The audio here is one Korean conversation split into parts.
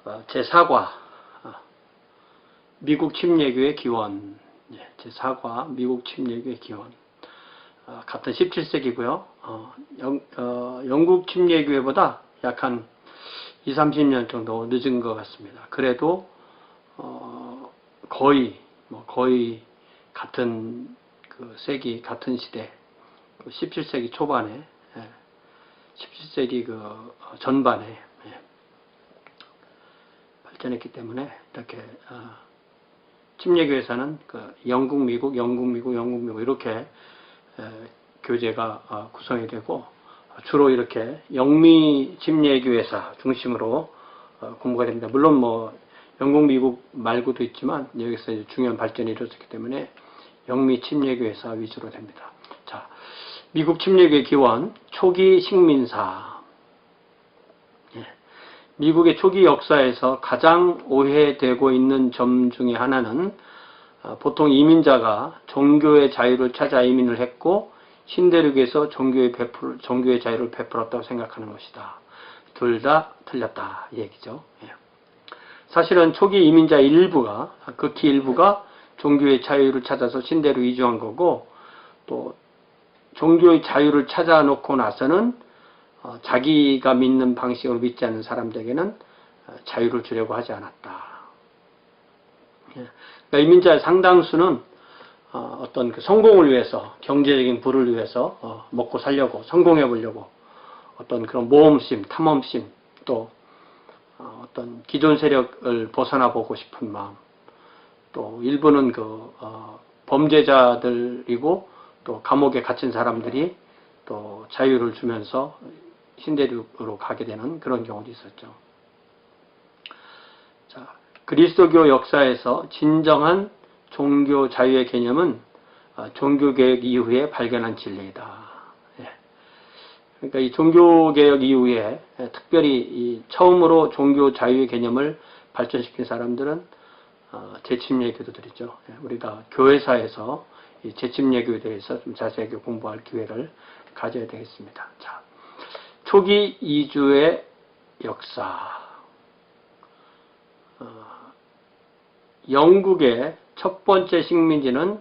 제4과 미국 침례교의 기원, 제4과 미국 침례교의 기원, 같은 17세기고요. 영국 침례교회보다 약 한 20, 30년 정도 늦은 것 같습니다. 그래도 거의 같은 그 세기, 같은 시대, 17세기 초반에, 17세기 그 전반에 발전했기 때문에 이렇게 침례교회에서는 그 영국, 미국 이렇게 교제가 구성이 되고, 주로 이렇게 영미 침례교회사 중심으로 공부가 됩니다. 물론 뭐 영국, 미국 말고도 있지만 여기서 이제 중요한 발전이 이루어졌기 때문에 영미 침례교회사 위주로 됩니다. 자, 미국 침례교회 기원, 초기 식민사. 미국의 초기 역사에서 가장 오해되고 있는 점 중에 하나는 보통 이민자가 종교의 자유를 찾아 이민을 했고 신대륙에서 종교의 자유를 베풀었다고 생각하는 것이다. 둘 다 틀렸다 이 얘기죠. 사실은 초기 이민자 일부가, 극히 일부가 종교의 자유를 찾아서 신대로 이주한 거고, 또 종교의 자유를 찾아놓고 나서는 자기가 믿는 방식으로 믿지 않는 사람들에게는 자유를 주려고 하지 않았다. 그러니까 이민자의 상당수는 어떤 그 성공을 위해서, 경제적인 부를 위해서 먹고 살려고, 성공해 보려고 어떤 그런 모험심, 탐험심, 또 어떤 기존 세력을 벗어나 보고 싶은 마음, 또 일부는 그 범죄자들이고 또 감옥에 갇힌 사람들이 또 자유를 주면서 신대륙으로 가게 되는 그런 경우도 있었죠. 자, 그리스도교 역사에서 진정한 종교 자유의 개념은 종교개혁 이후에 발견한 진리이다. 그러니까 이 종교개혁 이후에 특별히 이 처음으로 종교 자유의 개념을 발전시킨 사람들은 재침례교도들이죠. 우리가 교회사에서 이 재침례교에 대해서 좀 자세하게 공부할 기회를 가져야 되겠습니다. 자, 초기 이주의 역사. 영국의 첫 번째 식민지는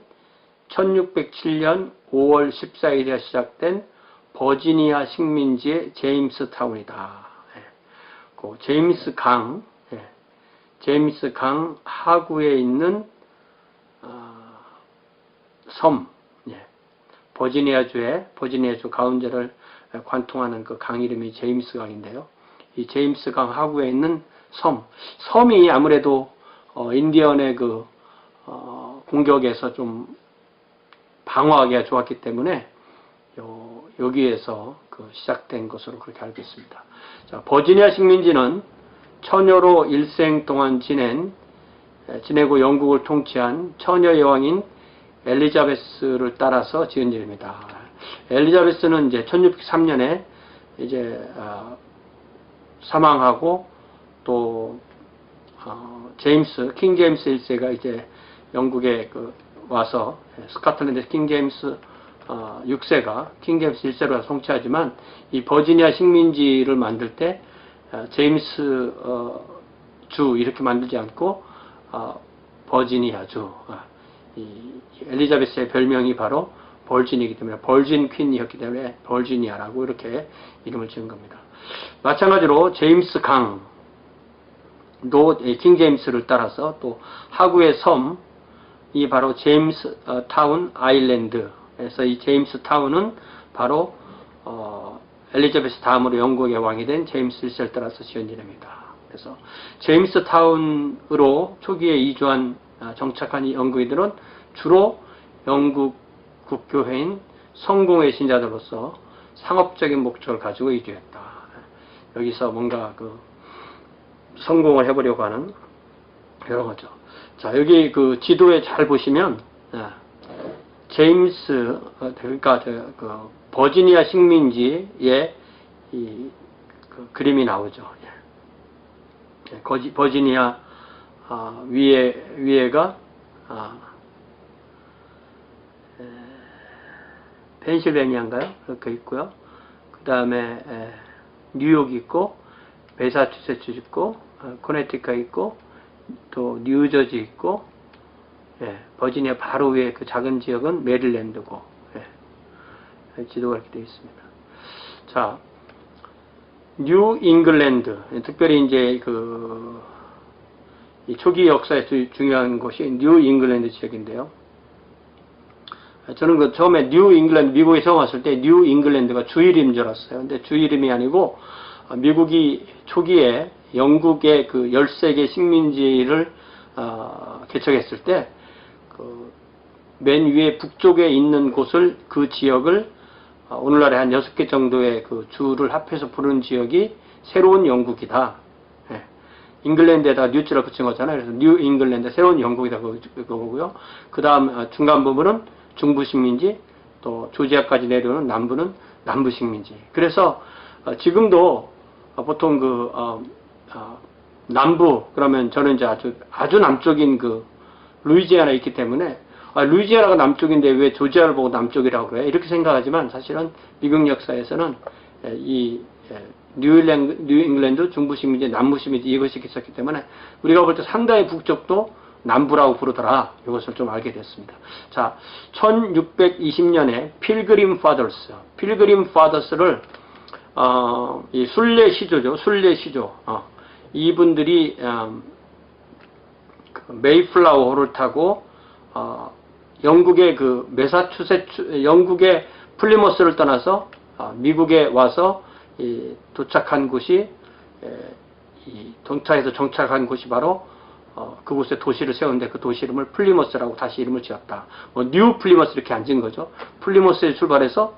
1607년 5월 14일에 시작된 버지니아 식민지의 제임스 타운이다. 그 제임스 강 하구에 있는 섬, 버지니아주 가운데를 관통하는 그 강 이름이 제임스 강인데요. 이 제임스 강 하구에 있는 섬이 아무래도 인디언의 그 공격에서 좀 방어하기가 좋았기 때문에 여기에서 그 시작된 것으로 그렇게 알고 있습니다. 자, 버지니아 식민지는 처녀로 일생 동안 지내고 영국을 통치한 처녀 여왕인 엘리자베스를 따라서 지은 이름이다. 엘리자베스는 이제 1603년에 이제 사망하고 또 킹 제임스 1세가 이제 영국에 와서 스코틀랜드 킹 제임스 6세가 킹 제임스 1세로 와서 통치하지만 이 버지니아 식민지를 만들 때 제임스 주 이렇게 만들지 않고 버지니아 주, 이 엘리자베스의 별명이 바로 벌진이기 때문에 벌진 퀸이었기 때문에 벌지니아라고 이렇게 이름을 지은 겁니다. 마찬가지로 제임스 강도 킹 제임스를 따라서 또 하구의 섬이 바로 제임스 타운 아일랜드에서 이 제임스 타운은 바로 엘리자베스 다음으로 영국의 왕이 된 제임스 1세를 따라서 지은 이름이다. 그래서 제임스 타운으로 초기에 이주한 정착한 영국인들은 주로 영국 국교회인 성공회 신자들로서 상업적인 목적을 가지고 이주했다. 여기서 뭔가 그 성공을 해보려고 하는 이런 거죠. 자, 여기 그 지도에 잘 보시면 제임스, 그러니까 그 버지니아 식민지의 이 그 그림이 나오죠. 버지니아 위에가 펜실베니아인가요? 그렇게 있고요. 그 다음에 뉴욕 있고, 매사추세츠 있고, 코네티컷 있고, 또 뉴저지 있고, 버지니아 바로 위에 그 작은 지역은 메릴랜드고, 지도가 이렇게 되어 있습니다. 자, 뉴 잉글랜드, 특별히 이제 이 초기 역사에서 중요한 곳이 뉴 잉글랜드 지역인데요. 저는 처음에 뉴 잉글랜드, 미국에 처음 왔을 때 뉴 잉글랜드가 주 이름인 줄 알았어요. 근데 주 이름이 아니고, 미국이 초기에 영국의 그 13개 식민지를 개척했을 때, 맨 위에 북쪽에 있는 곳을, 그 지역을, 오늘날에 한 6개 정도의 그 주를 합해서 부르는 지역이 새로운 영국이다. 잉글랜드에다가 뉴즈를 붙인 거잖아요. 그래서 뉴 잉글랜드, 새로운 영국이다. 그거고요. 그 다음 중간 부분은 중부 식민지, 또 조지아까지 내려오는 남부는 남부 식민지. 그래서 지금도 보통 남부, 그러면 저는 이제 아주 남쪽인 루이지애나에 있기 때문에, 루이지애나가 남쪽인데 왜 조지아를 보고 남쪽이라고 그래? 이렇게 생각하지만 사실은 미국 역사에서는 뉴 잉글랜드, 중부 식민지, 남부 식민지 이것이 있었기 때문에 우리가 볼 때 상당히 북쪽도 남부라고 부르더라. 이것을 좀 알게 됐습니다. 자, 1620년에 필그림 파더스를 이 순례 시조죠. 이분들이 메이플라워호를 타고 영국의 영국의 플리머스를 떠나서 미국에 와서 도착한 곳이 동타에서 정착한 곳이 바로 그곳에 도시를 세웠는데 그 도시 이름을 플리머스라고 다시 이름을 지었다. 뉴 플리머스 이렇게 안 지은 거죠. 플리머스에 출발해서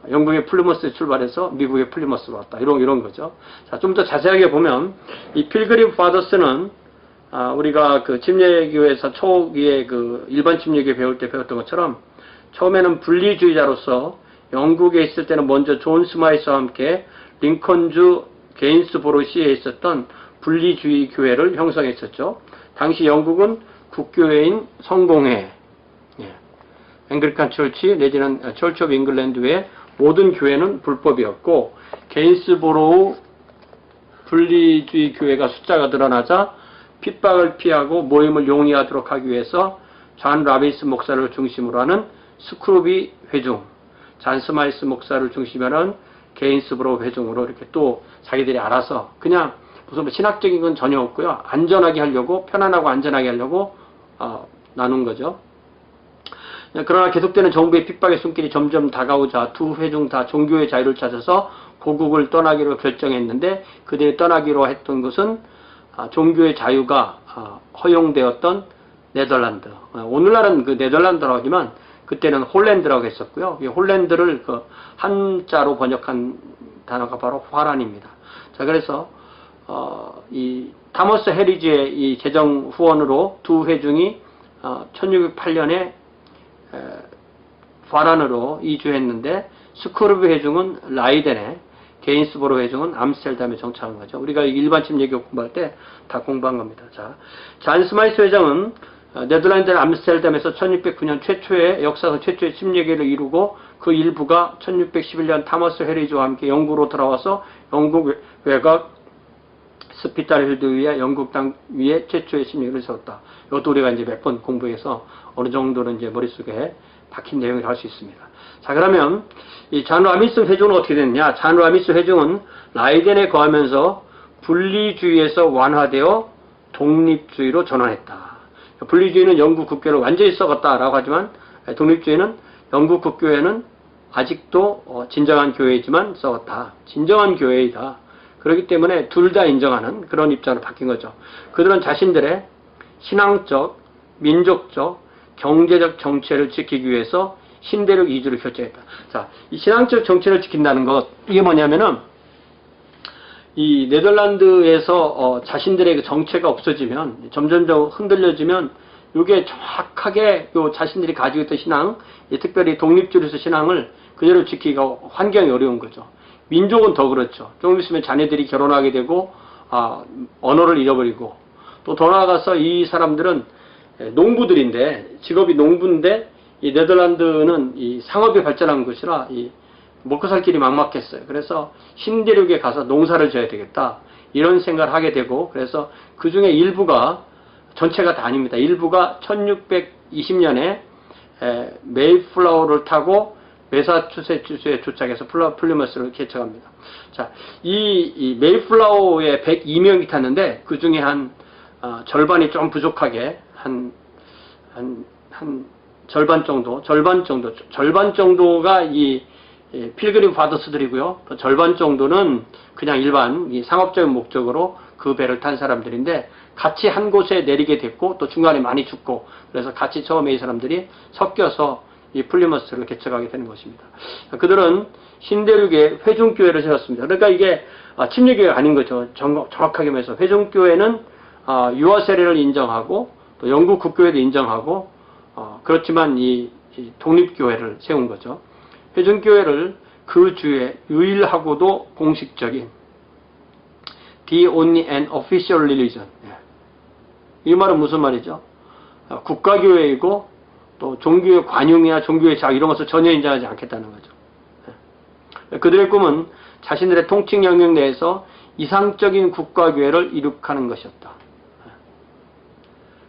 영국의 플리머스에 출발해서 미국의 플리머스로 왔다. 이런 거죠. 자, 좀 더 자세하게 보면 이 필그림 파더스는 우리가 침례교에서 초기에 일반 침례교 배울 때 배웠던 것처럼 처음에는 분리주의자로서 영국에 있을 때는 먼저 존 스마이스와 함께 링컨주 게인스보로시에 있었던 분리주의 교회를 형성했었죠. 당시 영국은 국교회인 성공회, 앵글리칸 철치 내지는 철치 오브 잉글랜드 외 모든 교회는 불법이었고, 게인스보로우 분리주의 교회가 숫자가 늘어나자 핍박을 피하고 모임을 용이하도록 하기 위해서 존 라비스 목사를 중심으로 하는 스크루비 회중, 존 스마이스 목사를 중심으로 하는 게인스보로우 회중으로 이렇게 또 자기들이 알아서 그냥 무슨 신학적인 건 전혀 없고요. 안전하게 하려고, 편안하고 안전하게 하려고 나눈 거죠. 그러나 계속되는 정부의 핍박의 손길이 점점 다가오자 두 회중 다 종교의 자유를 찾아서 고국을 떠나기로 결정했는데, 그들이 떠나기로 했던 것은 종교의 자유가 허용되었던 네덜란드. 오늘날은 네덜란드라고 하지만 그때는 홀랜드라고 했었고요. 이 홀랜드를 한자로 번역한 단어가 바로 화란입니다. 자, 그래서 이 타머스 해리지의 이 재정 후원으로 두 회중이 1608년에 화란으로 이주했는데, 스크루브 회중은 라이덴에, 게인스보로 회중은 암스테르담에 정착한 거죠. 우리가 일반 침례교 공부할 때 다 공부한 겁니다. 자, 존 스마이스 회장은 네덜란드 암스테르담에서 1609년 역사상 최초의 침례교를 이루고, 그 일부가 1611년 타머스 해리지와 함께 영국으로 돌아와서 영국 외곽 스피탈힐드 위에 영국 땅 위에 최초의 침례교를 세웠다. 이것도 우리가 이제 몇 번 공부해서 어느 정도는 이제 머릿속에 박힌 내용이라고 할 수 있습니다. 자, 그러면 이 존 라미스 회중은 어떻게 됐냐? 존 라미스 회중은 라이덴에 거하면서 분리주의에서 완화되어 독립주의로 전환했다. 분리주의는 영국 국교를 완전히 썩었다라고 하지만, 독립주의는 영국 국교회는 아직도 진정한 교회이지만 썩었다. 진정한 교회이다. 그렇기 때문에 둘 다 인정하는 그런 입장으로 바뀐 거죠. 그들은 자신들의 신앙적, 민족적, 경제적 정체를 지키기 위해서 신대륙 이주를 결정했다. 자, 이 신앙적 정체를 지킨다는 것, 이게 뭐냐면은 이 네덜란드에서 자신들의 그 정체가 없어지면, 점점점 흔들려지면, 이게 정확하게 요 자신들이 가지고 있던 신앙, 특별히 독립주의에서 신앙을 그대로 지키기가 환경이 어려운 거죠. 민족은 더 그렇죠. 조금 있으면 자녀들이 결혼하게 되고, 언어를 잃어버리고, 또 더 나아가서 이 사람들은 농부들인데, 직업이 농부인데, 이 네덜란드는 이 상업이 발전한 것이라 이 먹고 살 길이 막막했어요. 그래서 신대륙에 가서 농사를 져야 되겠다. 이런 생각을 하게 되고, 그래서 그 중에 일부가, 전체가 다 아닙니다. 일부가 1620년에 메이플라워를 타고 매사추세츠주에 도착해서 플리머스를 개척합니다. 자, 이 메이플라워에 102명이 탔는데 그 중에 한 절반이 좀 부족하게 한 절반 정도가 이 필그림 파더스들이고요. 또 절반 정도는 그냥 일반 이 상업적인 목적으로 그 배를 탄 사람들인데, 같이 한 곳에 내리게 됐고 또 중간에 많이 죽고, 그래서 같이 처음에 이 사람들이 섞여서 이 플리머스를 개척하게 되는 것입니다. 그들은 신대륙에 회중교회를 세웠습니다. 그러니까 이게 침례교회가 아닌 거죠. 정확하게 말해서 회중교회는 유아 세례를 인정하고 또 영국 국교회도 인정하고, 그렇지만 이 독립교회를 세운 거죠. 회중교회를 그 주에 유일하고도 공식적인 the only and official religion. 이 말은 무슨 말이죠? 국가교회이고 또 종교의 관용이나 종교의 자유 이런 것을 전혀 인정하지 않겠다는 거죠. 그들의 꿈은 자신들의 통치 영역 내에서 이상적인 국가교회를 이룩하는 것이었다.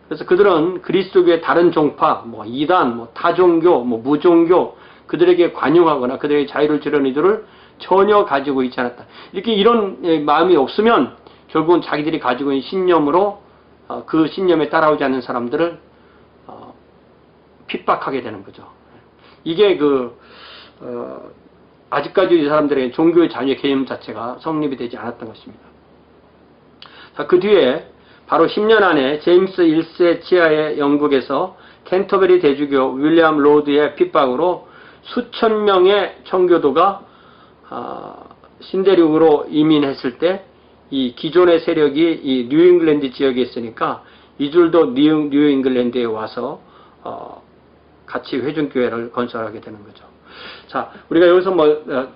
그래서 그들은 그리스도교의 다른 종파, 이단, 타종교, 무종교, 그들에게 관용하거나 그들에게 자유를 주려는 이들을 전혀 가지고 있지 않았다. 이렇게 이런 마음이 없으면 결국은 자기들이 가지고 있는 신념으로 그 신념에 따라오지 않는 사람들을 핍박하게 되는 거죠. 이게 아직까지 이 사람들의 종교의 자유의 개념 자체가 성립이 되지 않았던 것입니다. 자, 그 뒤에 바로 10년 안에 제임스 1세 치하의 영국에서 캔터베리 대주교 윌리엄 로드의 핍박으로 수천 명의 청교도가 신대륙으로 이민했을 때 이 기존의 세력이 이 뉴잉글랜드 지역에 있으니까 이 줄도 뉴잉글랜드에 와서 같이 회중교회를 건설하게 되는 거죠. 자, 우리가 여기서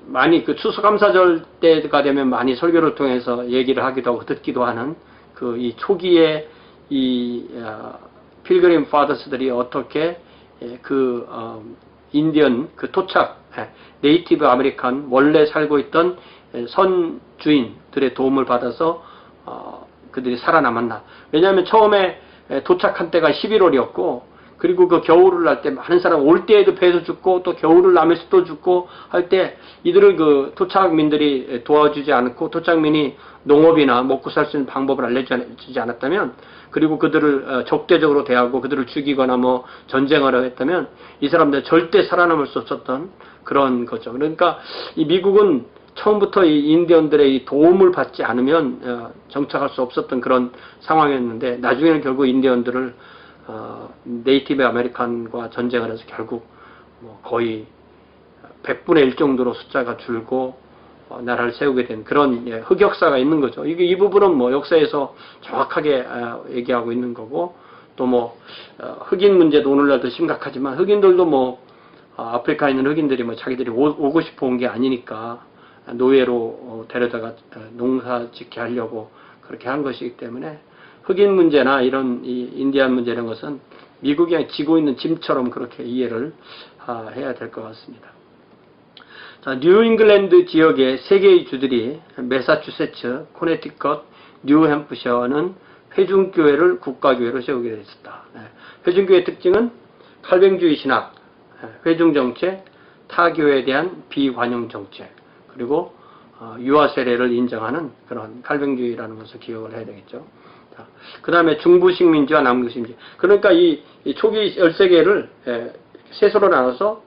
많이 그 추수감사절 때가 되면 많이 설교를 통해서 얘기를 하기도 하고 듣기도 하는 이 초기에 이 필그림 파더스들이 어떻게 인디언 토착 네이티브 아메리칸 원래 살고 있던 선주인들의 도움을 받아서 그들이 살아남았나. 왜냐하면 처음에 도착한 때가 11월이었고 그리고 그 겨울을 날 때 많은 사람 올 때에도 배에서 죽고 또 겨울을 나면서 또 죽고 할 때 이들을 토착민들이 도와주지 않고 토착민이 농업이나 먹고 살 수 있는 방법을 알려주지 않았다면, 그리고 그들을 적대적으로 대하고 그들을 죽이거나 전쟁을 했다면 이 사람들 절대 살아남을 수 없었던 그런 거죠. 그러니까 이 미국은 처음부터 이 인디언들의 이 도움을 받지 않으면 정착할 수 없었던 그런 상황이었는데, 나중에는 결국 인디언들을 네이티브 아메리칸과 전쟁을 해서 결국 거의 100분의 1 정도로 숫자가 줄고 나라를 세우게 된 그런 흑역사가 있는 거죠. 이 부분은 역사에서 정확하게 얘기하고 있는 거고, 또 흑인 문제도 오늘날도 심각하지만 흑인들도 아프리카에 있는 흑인들이 자기들이 오고 싶어 온 게 아니니까 노예로 데려다가 농사 짓게 하려고 그렇게 한 것이기 때문에 흑인 문제나 이런 인디안 문제 이런 것은 미국이 그냥 지고 있는 짐처럼 그렇게 이해를 해야 될 것 같습니다. 자, 뉴잉글랜드 지역의 세 개의 주들이 매사추세츠, 코네티컷, 뉴햄프셔는 회중교회를 국가교회로 세우게 되었다. 회중교회의 특징은 칼뱅주의 신학, 회중정책, 타교에 대한 비관용 정책, 그리고 유아 세례를 인정하는 그런 칼뱅주의라는 것을 기억을 해야 되겠죠. 그 다음에 중부식 민지와 남부식 민지. 그러니까 이 초기 13개를 세소로 나눠서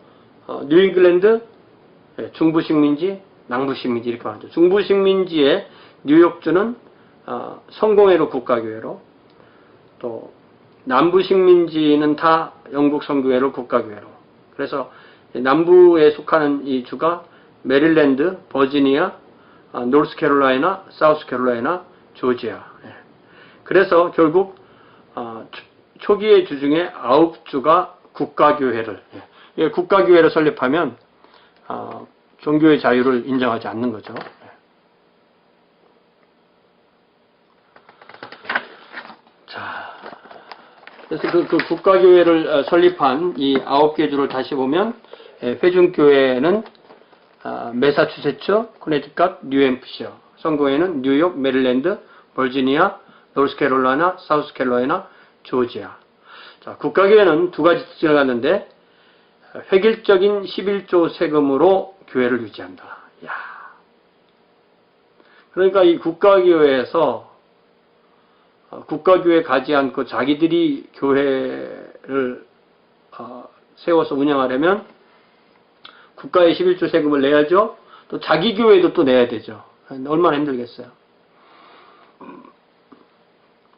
뉴잉글랜드, 중부식 민지, 남부식 민지 이렇게 말하죠. 중부식 민지의 뉴욕주는 성공회로 국가교회로, 또 남부식 민지는 다 영국 선교회로 국가교회로. 그래서 남부에 속하는 이 주가 메릴랜드, 버지니아, 노스캐롤라이나, 사우스캐롤라이나, 조지아. 그래서 결국 초기의 주 중에 9주가 국가교회를, 국가교회를 설립하면 종교의 자유를 인정하지 않는 거죠. 자, 그래서 그 국가교회를 설립한 이 9개 주를 다시 보면 회중교회는 매사추세츠, 코네티컷, 뉴햄프셔. 성공회는 뉴욕, 메릴랜드, 버지니아, 노스캐롤라이나, 사우스캐롤라이나, 조지아. 자, 국가교회는 두 가지 특징을 갖는데 획일적인 11조 세금으로 교회를 유지한다. 야. 그러니까 이 국가교회에서 국가교회 가지 않고 자기들이 교회를 세워서 운영하려면 국가에 11조 세금을 내야죠. 또 자기 교회도 또 내야 되죠. 얼마나 힘들겠어요.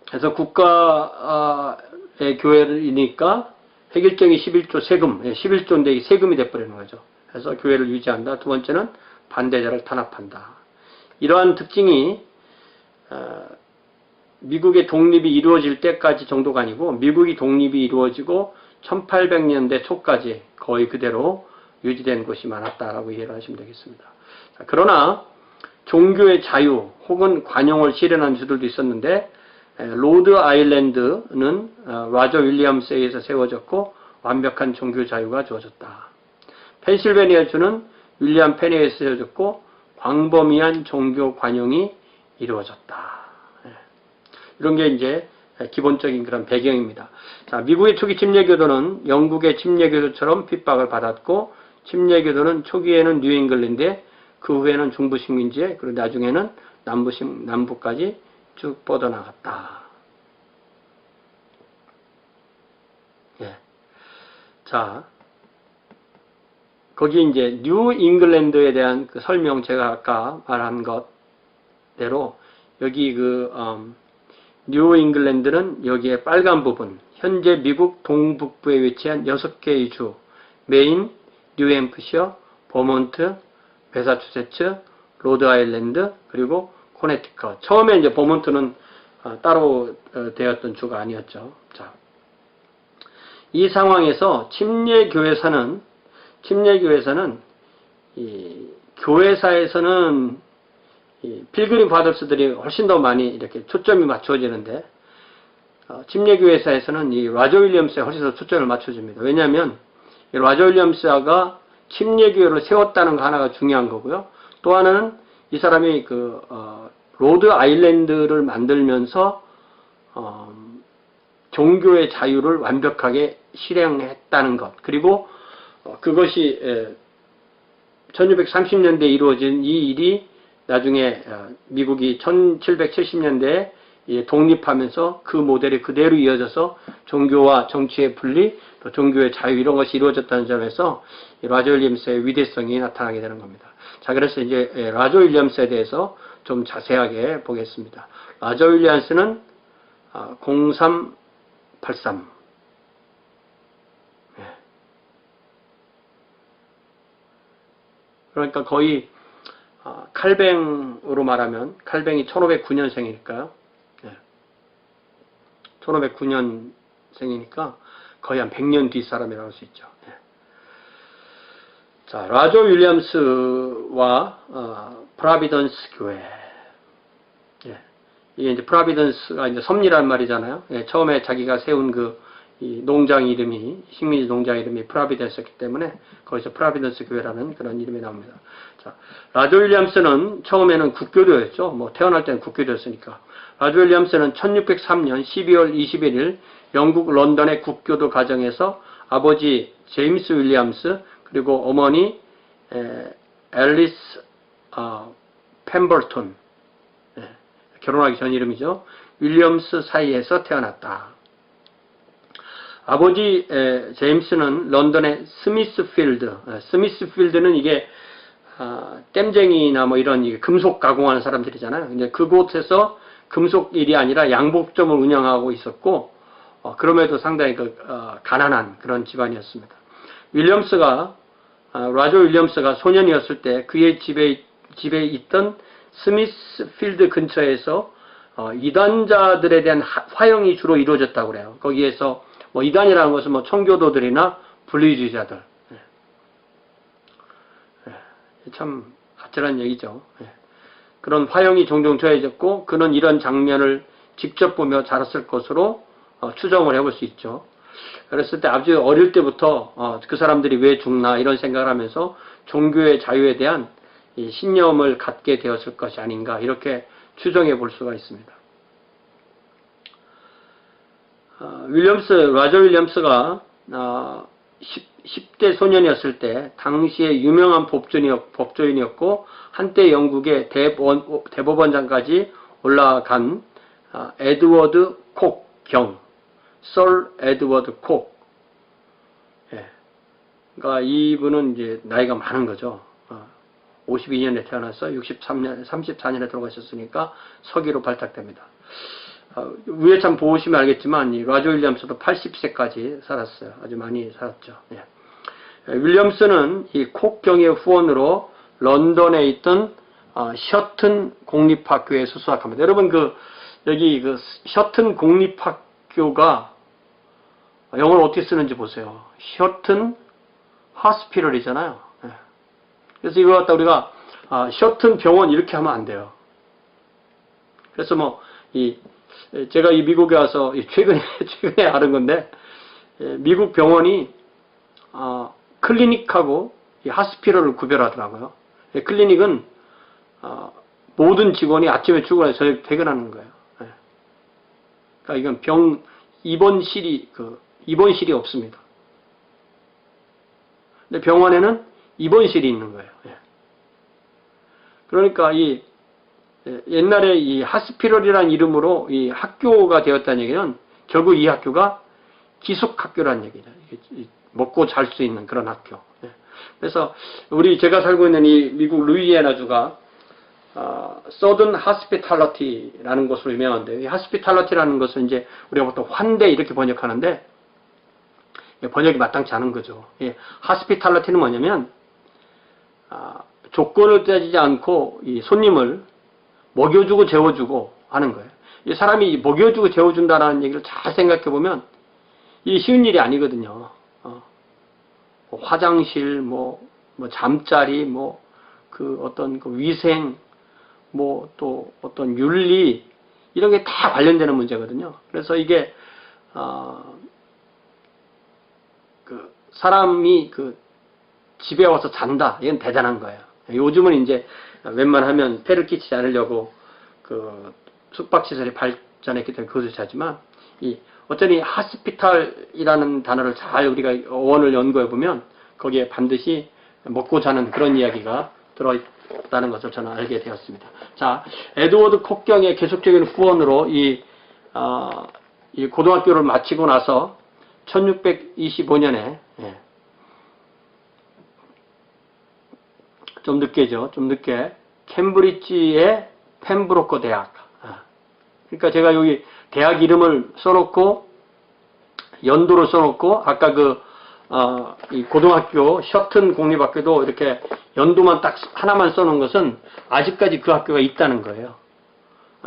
그래서 국가의 교회이니까 획일적인 11조 세금, 11조인데 세금이 돼버리는 거죠. 그래서 교회를 유지한다. 두 번째는 반대자를 탄압한다. 이러한 특징이 미국의 독립이 이루어질 때까지 정도가 아니고 미국이 독립이 이루어지고 1800년대 초까지 거의 그대로 유지된 곳이 많았다라고 이해를 하시면 되겠습니다. 자, 그러나 종교의 자유 혹은 관용을 실현한 주들도 있었는데 로드 아일랜드는 라저 윌리엄스에 의해서 세워졌고 완벽한 종교 자유가 주어졌다. 펜실베니아 주는 윌리엄 펜에 의해서 세워졌고 광범위한 종교 관용이 이루어졌다. 이런 게 이제 기본적인 그런 배경입니다. 자, 미국의 초기 침례교도는 영국의 침례교도처럼 핍박을 받았고 침례교도는 초기에는 뉴잉글랜드에 그 후에는 중부 식민지에 그리고 나중에는 남부까지 쭉 뻗어나갔다. 예. 자, 거기 이제 뉴 잉글랜드에 대한 그 설명 제가 아까 말한 것대로 여기 뉴 잉글랜드는 여기에 빨간 부분, 현재 미국 동북부에 위치한 6개의 주, 메인, 뉴햄프셔, 버몬트, 매사추세츠, 로드아일랜드, 그리고 코네티컷. 처음에 이제 버몬트는 따로 되었던 주가 아니었죠. 자, 이 상황에서 침례교회사는 이 교회사에서는 이 필그림 파더스들이 훨씬 더 많이 이렇게 초점이 맞춰지는데 침례교회사에서는 이 라저 윌리엄스에 훨씬 더 초점을 맞춰줍니다. 왜냐하면 이 라저 윌리엄스가 침례교회를 세웠다는 거 하나가 중요한 거고요. 또 하나는 이 사람이 로드 아일랜드를 만들면서 종교의 자유를 완벽하게 실행했다는 것. 그리고 그것이 1630년대에 이루어진 이 일이 나중에 미국이 1770년대에 독립하면서 그 모델이 그대로 이어져서 종교와 정치의 분리, 또 종교의 자유 이런 것이 이루어졌다는 점에서 라저 윌리엄스의 위대성이 나타나게 되는 겁니다. 자, 그래서 이제 라저 윌리엄스에 대해서 좀 자세하게 보겠습니다. 라저 윌리엄스는 0383. 그러니까 거의 칼뱅으로 말하면 칼뱅이 1509년생이니까요. 1509년생이니까 거의 한 100년 뒤 사람이라고 할 수 있죠. 자, 라저 윌리엄스와 프라비던스 교회. 이게 이제 프라비던스가 이제 섭리란 말이잖아요. 처음에 자기가 세운 이 농장 이름이, 식민지 농장 이름이 프라비던스였기 때문에 거기서 프라비던스 교회라는 그런 이름이 나옵니다. 자, 라저 윌리엄스는 처음에는 국교도였죠. 뭐 태어날 때는 국교도였으니까. 라저 윌리엄스는 1603년 12월 21일 영국 런던의 국교도 가정에서 아버지 제임스 윌리엄스 그리고 어머니 앨리스 펜버턴, 결혼하기 전 이름이죠. 윌리엄스 사이에서 태어났다. 아버지 제임스는 런던의 스미스필드는 이게 댐쟁이나 뭐 이런 금속 가공하는 사람들이잖아요. 근데 그곳에서 금속 일이 아니라 양복점을 운영하고 있었고 그럼에도 상당히 가난한 그런 집안이었습니다. 라저 윌리엄스가 소년이었을 때 그의 집에 있던 스미스필드 근처에서 이단자들에 대한 화형이 주로 이루어졌다고 그래요. 거기에서 뭐 이단이라는 것은 뭐 청교도들이나 분리주의자들. 참 아찔한 얘기죠. 그런 화형이 종종 조여졌고 그는 이런 장면을 직접 보며 자랐을 것으로 추정을 해볼 수 있죠. 그랬을 때 아주 어릴 때부터 그 사람들이 왜 죽나 이런 생각을 하면서 종교의 자유에 대한 이 신념을 갖게 되었을 것이 아닌가 이렇게 추정해 볼 수가 있습니다. 라저 윌리엄스가 10대 소년이었을 때 당시에 유명한 법조인이었고 한때 영국의 대법원장까지 올라간 에드워드 콕 경, 썰 에드워드 콕. 예. 그러니까 이분은 이제 나이가 많은 거죠. 52년에 태어나서 34년에 돌아가셨으니까 서기로 발탁됩니다. 위에 참 보시면 알겠지만 이 라저 윌리엄스도 80세까지 살았어요. 아주 많이 살았죠. 예. 윌리엄스는 이 콕경의 후원으로 런던에 있던 셔튼 공립학교에 수학합니다. 여러분 여기 셔튼 공립학교가 영어를 어떻게 쓰는지 보세요. 셔튼 하스피럴이잖아요. 예. 그래서 이거 갖다 우리가 셔튼 병원 이렇게 하면 안 돼요. 그래서 제가 이 미국에 와서 최근에 알은 건데, 미국 병원이 클리닉하고 이 하스피럴을 구별하더라고요. 클리닉은 모든 직원이 아침에 출근해서 저녁 퇴근하는 거예요. 그러니까 이건 입원실이 없습니다. 근데 병원에는 입원실이 있는 거예요. 그러니까 옛날에 이 하스피럴이라는 이름으로 이 학교가 되었다는 얘기는 결국 이 학교가 기숙학교라는 얘기죠. 먹고 잘 수 있는 그런 학교. 그래서 제가 살고 있는 이 미국 루이지애나주가 서든 하스피탈리티라는 곳으로 유명한데, 이 하스피탈리티라는 것은 이제 우리가 보통 환대 이렇게 번역하는데 번역이 마땅치 않은 거죠. 하스피탈리티는 뭐냐면 조건을 따지지 않고 이 손님을 먹여주고 재워주고 하는 거예요. 이 사람이 먹여주고 재워준다는 얘기를 잘 생각해 보면 이 쉬운 일이 아니거든요. 화장실, 잠자리, 어떤 위생, 또 어떤 윤리, 이런 게 다 관련되는 문제거든요. 그래서 이게, 사람이 집에 와서 잔다. 이건 대단한 거예요. 요즘은 이제 웬만하면 폐를 끼치지 않으려고 숙박시설이 발전했기 때문에 그것을 자지만, 어쩌니 하스피탈이라는 단어를 잘 우리가 어원을 연구해 보면 거기에 반드시 먹고 자는 그런 이야기가 들어있다는 것을 저는 알게 되었습니다. 자, 에드워드 콕경의 계속적인 후원으로 이 고등학교를 마치고 나서 1625년에 좀 늦게 캠브리지의 펜브로크 대학. 그러니까 제가 여기 대학 이름을 써놓고 연도를 써놓고 아까 이 고등학교 셔튼 공립학교도 이렇게 연도만 딱 하나만 써놓은 것은 아직까지 그 학교가 있다는 거예요.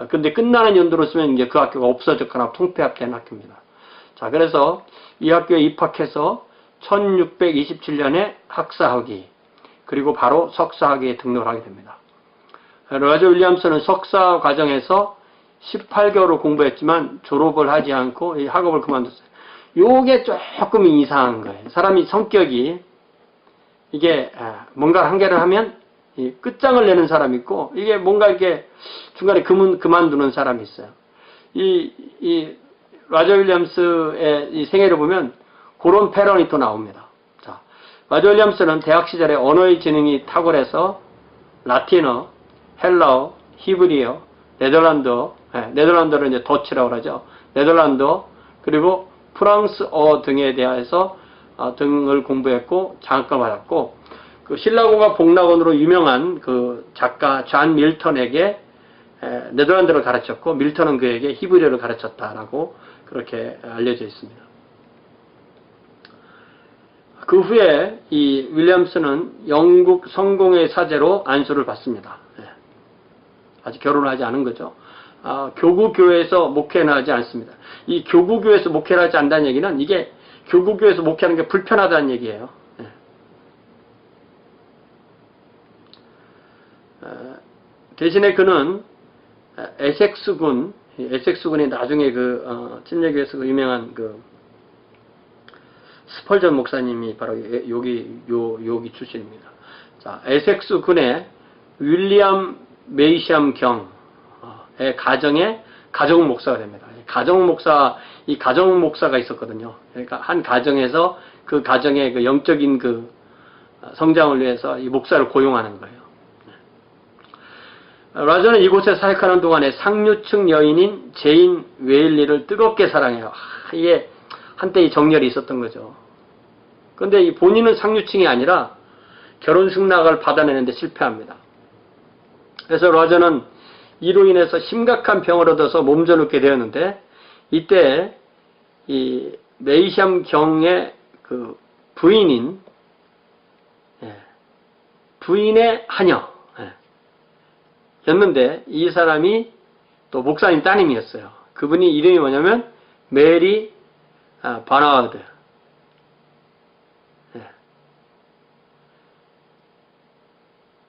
근데 끝나는 연도로 쓰면 이제 그 학교가 없어졌거나 통폐합된 학교입니다. 자, 그래서 이 학교에 입학해서 1627년에 학사학위, 그리고 바로 석사학위에 등록을 하게 됩니다. 라저 윌리엄스는 석사 과정에서 18개월을 공부했지만 졸업을 하지 않고 이 학업을 그만뒀어요. 요게 조금 이상한 거예요. 사람이 성격이 이게 뭔가 한 개를 하면 끝장을 내는 사람이 있고, 이게 뭔가 이렇게 중간에 그만두는 사람이 있어요. 이 라저 윌리엄스의 이 생애를 보면 그런 패런이 또 나옵니다. 자, 라저 윌리엄스는 대학 시절에 언어의 지능이 탁월해서 라틴어, 헬라어, 히브리어, 네덜란드어를 이제 더치라고 그러죠. 네덜란드어, 그리고 프랑스어 등에 대해서 등을 공부했고 장학금을 받았고, 그 신라고가 복락원으로 유명한 그 작가 존 밀턴에게 네덜란드를 가르쳤고, 밀턴은 그에게 히브리어를 가르쳤다라고 그렇게 알려져 있습니다. 그 후에 이 윌리엄스는 영국 성공의 사제로 안수를 받습니다. 아직 결혼을 하지 않은 거죠. 교구교회에서 목회는 하지 않습니다. 이 교구교회에서 목회를 하지 않는다는 얘기는 이게 교구교회에서 목회하는 게 불편하다는 얘기예요. 대신에 그는 에섹스군이 나중에 침례교회에서 유명한 스펄전 목사님이 바로 여기 출신입니다. 자, 에섹스군의 윌리엄 메이샴 경의 가정의 가정 목사가 됩니다. 이 가정 목사가 있었거든요. 그러니까 한 가정에서 그 가정의 그 영적인 그 성장을 위해서 이 목사를 고용하는 거예요. 라저는 이곳에 사역하는 동안에 상류층 여인인 제인 웨일리를 뜨겁게 사랑해요. 이게 한때 이 정열이 있었던 거죠. 그런데 이 본인은 상류층이 아니라 결혼 승낙을 받아내는데 실패합니다. 그래서 라저는 이로 인해서 심각한 병을 얻어서 몸져눕게 되었는데, 이때 이 메이샴 경의 그 부인인 부인의 하녀 였는데, 이 사람이 또 목사님 따님이었어요. 그분이 이름이 뭐냐면 메리 바나드.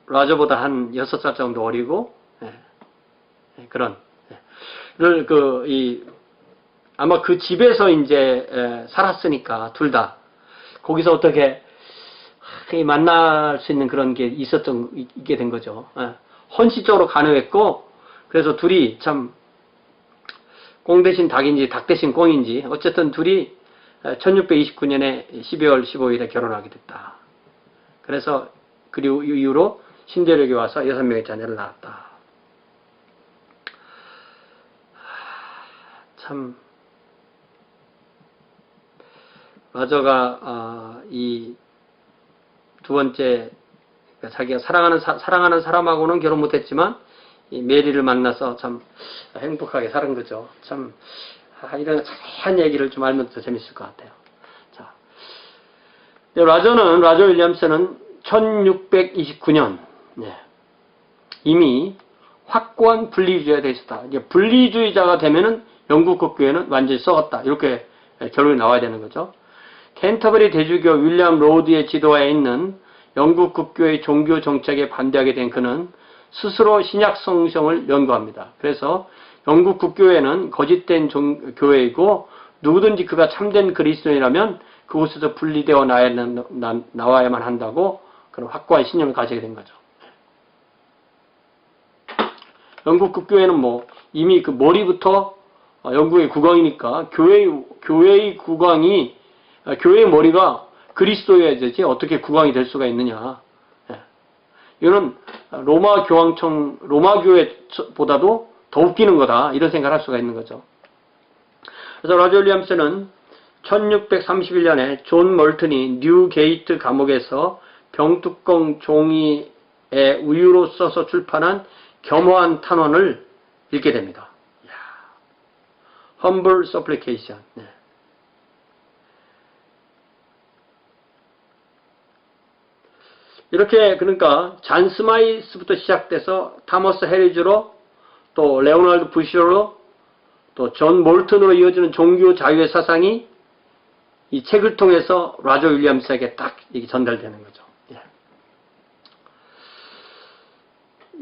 라저보다 한 6살 정도 어리고, 그런, 아마 그 집에서 이제 살았으니까, 둘 다. 거기서 어떻게 만날 수 있는 그런 게 있게 된 거죠. 헌신적으로 간호했고, 그래서 둘이 참, 꽁 대신 닭인지 닭 대신 꽁인지, 어쨌든 둘이 1629년에 12월 15일에 결혼하게 됐다. 그래서, 그리고 이후로 신대륙에 와서 6명의 자녀를 낳았다. 참, 라저가 이 두 번째, 그러니까 자기가 사랑하는 사람하고는 결혼 못했지만 이 메리를 만나서 참 행복하게 사는 거죠. 참 이런 자세한 얘기를 좀 알면 더 재밌을 것 같아요. 자, 라저 윌리엄스는 1629년 이미 확고한 분리주의자가 되어 있었다. 이제 분리주의자가 되면은 영국 국교회는 완전히 썩었다. 이렇게 결론이 나와야 되는 거죠. 캔터버리 대주교 윌리엄 로드의 지도하에 있는 영국 국교의 종교 정책에 반대하게 된 그는 스스로 신약 성경을 연구합니다. 그래서 영국 국교회는 거짓된 교회이고, 누구든지 그가 참된 그리스도인이라면 그곳에서 분리되어 나와야만 한다고 그런 확고한 신념을 가지게 된 거죠. 영국 국교회는 이미 그 머리부터 영국의 국왕이니까 교회의 국왕이, 교회의 머리가 그리스도여야 되지 어떻게 국왕이 될 수가 있느냐. 이거는 로마 교회보다도 더 웃기는 거다, 이런 생각을 할 수가 있는 거죠. 그래서 라저 윌리엄스는 1631년에 존 멀튼이 뉴게이트 감옥에서 병뚜껑 종이에 우유로 써서 출판한 겸허한 탄원을 읽게 됩니다. Humble Supplication. 이렇게 그러니까 잔 스마이스부터 시작돼서 타머스 해리즈로, 또 레오나르드 부시로, 또 존 몰튼으로 이어지는 종교 자유의 사상이 이 책을 통해서 라저 윌리엄스에게 딱 이게 전달되는 거죠.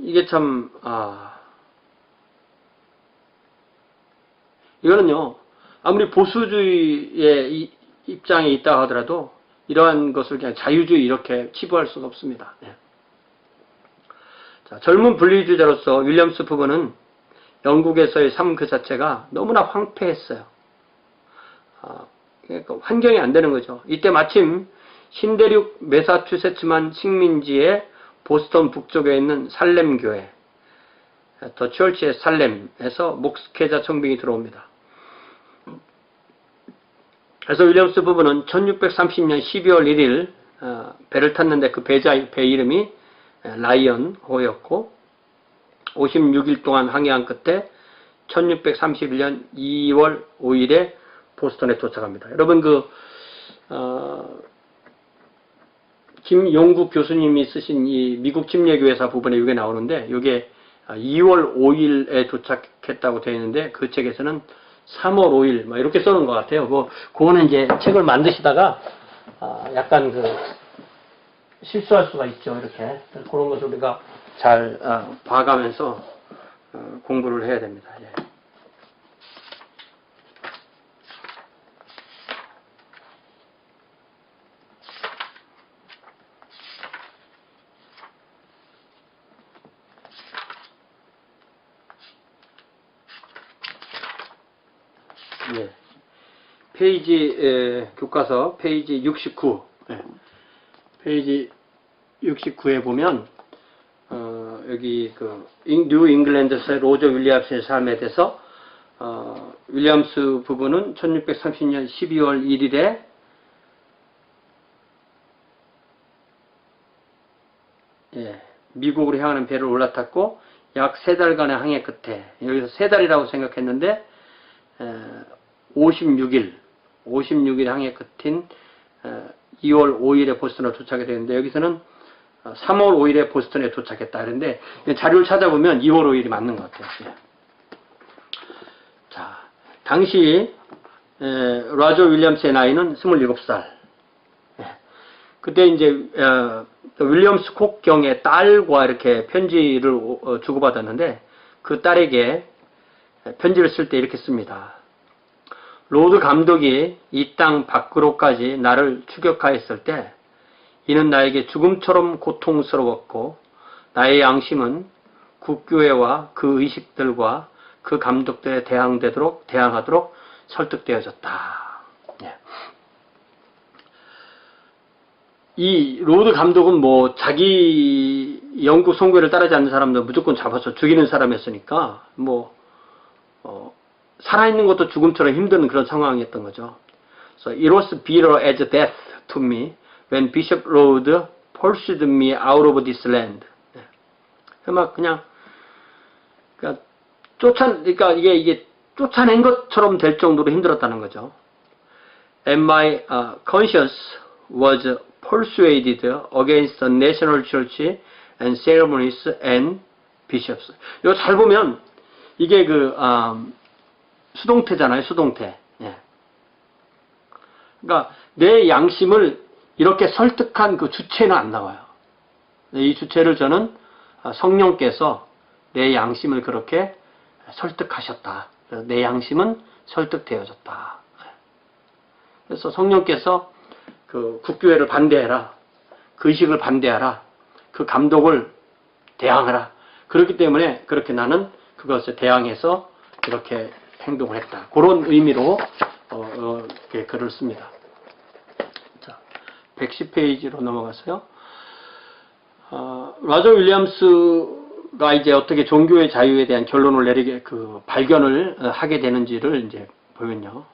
이게 참 이거는요, 아무리 보수주의의 입장에 있다 하더라도 이러한 것을 그냥 자유주의 이렇게 치부할 수가 없습니다. 자, 젊은 분리주의자로서 윌리엄스 부부는 영국에서의 삶 그 자체가 너무나 황폐했어요. 그러니까 환경이 안 되는 거죠. 이때 마침 신대륙 매사추세츠만 식민지의 보스턴 북쪽에 있는 살렘교회, 더 처치의 살렘에서 목회자 청빙이 들어옵니다. 그래서 윌리엄스 부부는 1630년 12월 1일 배를 탔는데 그 배 이름이 라이언 호였고, 56일 동안 항해한 끝에 1631년 2월 5일에 보스턴에 도착합니다. 여러분 김용국 교수님이 쓰신 이 미국 침례교회사 부분에 이게 나오는데, 이게 2월 5일에 도착했다고 되어 있는데 그 책에서는 3월 5일 이렇게 써놓은 것 같아요. 그거는 이제 책을 만드시다가 약간 실수할 수가 있죠. 이렇게 그런 것을 우리가 잘 봐가면서 공부를 해야 됩니다. 예. 페이지, 교과서 페이지 69. 예. 페이지 69에 보면, 여기 뉴 잉글랜드에서의 로저 윌리엄스의 삶에 대해서, 윌리엄스 부부는 1630년 12월 1일에 미국으로 향하는 배를 올라탔고 약 3달간의 항해 끝에, 여기서 3달이라고 생각했는데 56일 항해 끝인 2월 5일에 보스턴에 도착이 되는데, 여기서는 3월 5일에 보스턴에 도착했다. 그런데 자료를 찾아보면 2월 5일이 맞는 것 같아요. 자, 당시 로저 윌리엄스의 나이는 27살. 그때 이제 윌리엄스 콕 경의 딸과 이렇게 편지를 주고받았는데, 그 딸에게 편지를 쓸 때 이렇게 씁니다. 로드 감독이 이 땅 밖으로까지 나를 추격하였을 때 이는 나에게 죽음처럼 고통스러웠고, 나의 양심은 국교회와 그 의식들과 그 감독들에 대항하도록 설득되어졌다. 이 로드 감독은 뭐 자기 영국 선교를 따르지 않는 사람들 무조건 잡아서 죽이는 사람이었으니까 뭐 살아있는 것도 죽음처럼 힘든 그런 상황이었던 거죠. So it was bitter as death to me when Bishop Rhodes pursued me out of this land. 막 그냥 그러니까 이게 쫓아낸 것처럼 될 정도로 힘들었다는 거죠. And my conscience was persuaded against the national church and ceremonies and bishops. 이거 잘 보면 이게 수동태잖아요, 수동태. 예. 그러니까 내 양심을 이렇게 설득한 그 주체는 안 나와요. 이 주체를 저는 성령께서 내 양심을 그렇게 설득하셨다. 내 양심은 설득되어졌다. 그래서 성령께서 그 국교회를 반대해라. 그 의식을 반대하라. 그 감독을 대항하라. 그렇기 때문에 그렇게 나는 그것을 대항해서 이렇게 행동을 했다. 그런 의미로 글을 씁니다. 자, 110페이지로 넘어가서요. 로저 윌리엄스가 이제 어떻게 종교의 자유에 대한 결론을 내리게 발견을 하게 되는지를 이제 보면요.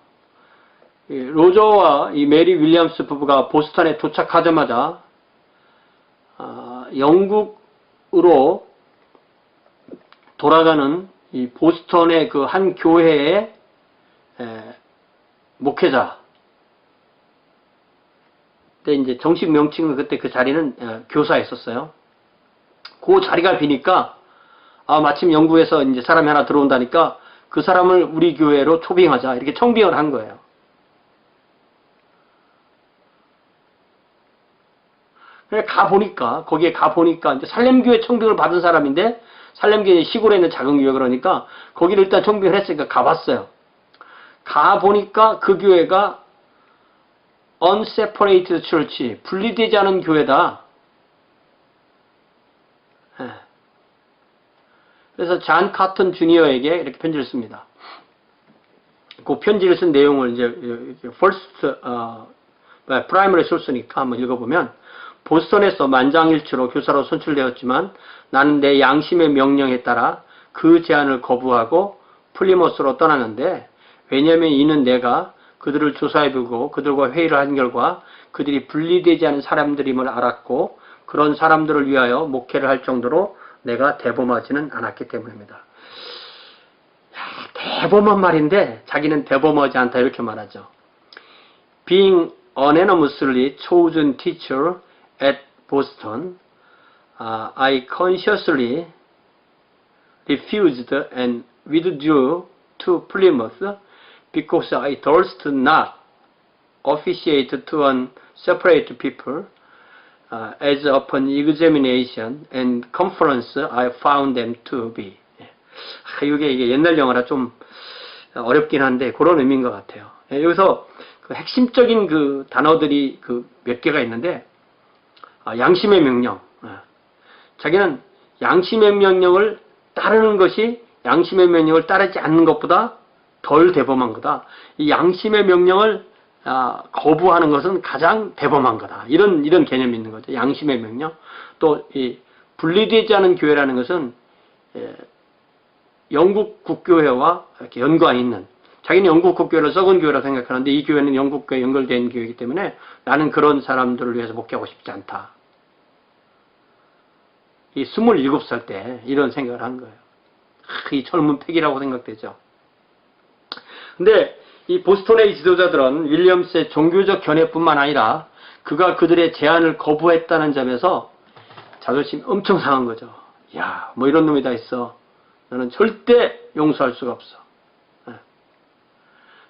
로저와 이 메리 윌리엄스 부부가 보스턴에 도착하자마자 영국으로 돌아가는 이 보스턴의 그 한 교회의 목회자. 그때 이제 정식 명칭은 그때 그 자리는 교사였었어요. 그 자리가 비니까 마침 영국에서 이제 사람이 하나 들어온다니까 그 사람을 우리 교회로 초빙하자 이렇게 청빙을 한 거예요. 거기에 가보니까 이제 살렘교회 청빙을 받은 사람인데, 살렘교회 시골에 있는 작은 교회 그러니까 거기를 일단 청빙을 했으니까 가봤어요. 가보니까 그 교회가 unseparated church, 분리되지 않은 교회다. 그래서 잔 카튼 주니어에게 이렇게 편지를 씁니다. 그 편지를 쓴 내용을 이제 first primary source니까 한번 읽어보면, 보스턴에서 만장일치로 교사로 선출되었지만 나는 내 양심의 명령에 따라 그 제안을 거부하고 플리머스로 떠났는데, 왜냐하면 이는 내가 그들을 조사해보고 그들과 회의를 한 결과 그들이 분리되지 않은 사람들임을 알았고, 그런 사람들을 위하여 목회를 할 정도로 내가 대범하지는 않았기 때문입니다. 대범한 말인데 자기는 대범하지 않다 이렇게 말하죠. Being unanimously chosen teacher at Boston, I consciously refused and withdrew to Plymouth because I durst not officiate to an separate people, as upon examination and conference I found them to be. 이게 옛날 영어라 좀 어렵긴 한데 그런 의미인 것 같아요. 여기서 그 핵심적인 그 단어들이 몇 개가 있는데, 양심의 명령. 자기는 양심의 명령을 따르는 것이 양심의 명령을 따르지 않는 것보다 덜 대범한 거다. 이 양심의 명령을 거부하는 것은 가장 대범한 거다. 이런 개념이 있는 거죠. 양심의 명령. 또 이 분리되지 않은 교회라는 것은 영국 국교회와 이렇게 연관이 있는, 자기는 영국 국교회를 썩은 교회라고 생각하는데 이 교회는 영국과 연결된 교회이기 때문에 나는 그런 사람들을 위해서 목회하고 싶지 않다. 이 27살 때 이런 생각을 한 거예요. 이 젊은 패기라고 생각되죠. 근데 이 보스턴의 지도자들은 윌리엄스의 종교적 견해뿐만 아니라 그가 그들의 제안을 거부했다는 점에서 자존심이 엄청 상한 거죠. 야, 뭐 이런 놈이 다 있어. 너는 절대 용서할 수가 없어.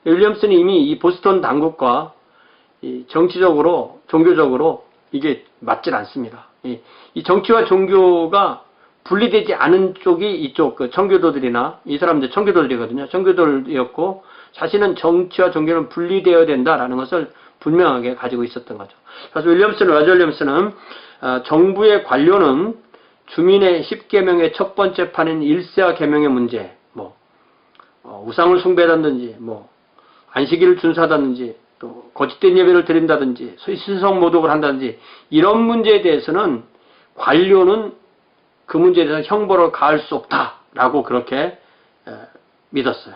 윌리엄스는 이미 이 보스턴 당국과 이 정치적으로, 종교적으로 이게 맞질 않습니다. 이 정치와 종교가 분리되지 않은 쪽이 이쪽 그 청교도들이나 이 사람들 청교도들이거든요. 청교도들이었고 자신은 정치와 종교는 분리되어야 된다라는 것을 분명하게 가지고 있었던 거죠. 그래서 로저 윌리엄스는 정부의 관료는 주민의 10계명의 첫 번째 판인 일세와 계명의 문제, 우상을 숭배한다든지, 안식일을 준수하다든지, 또 거짓된 예배를 드린다든지, 신성 모독을 한다든지 이런 문제에 대해서는 관료는 그 문제에 대해서 형벌을 가할 수 없다라고 그렇게 믿었어요.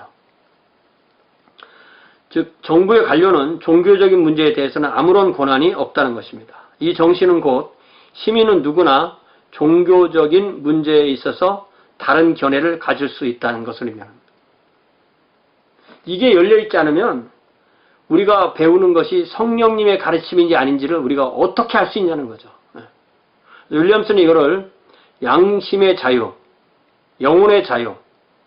즉 정부의 관료는 종교적인 문제에 대해서는 아무런 권한이 없다는 것입니다. 이 정신은 곧 시민은 누구나 종교적인 문제에 있어서 다른 견해를 가질 수 있다는 것을 의미합니다. 이게 열려있지 않으면 우리가 배우는 것이 성령님의 가르침인지 아닌지를 우리가 어떻게 할 수 있냐는 거죠. 윌리엄스는 이거를 양심의 자유, 영혼의 자유,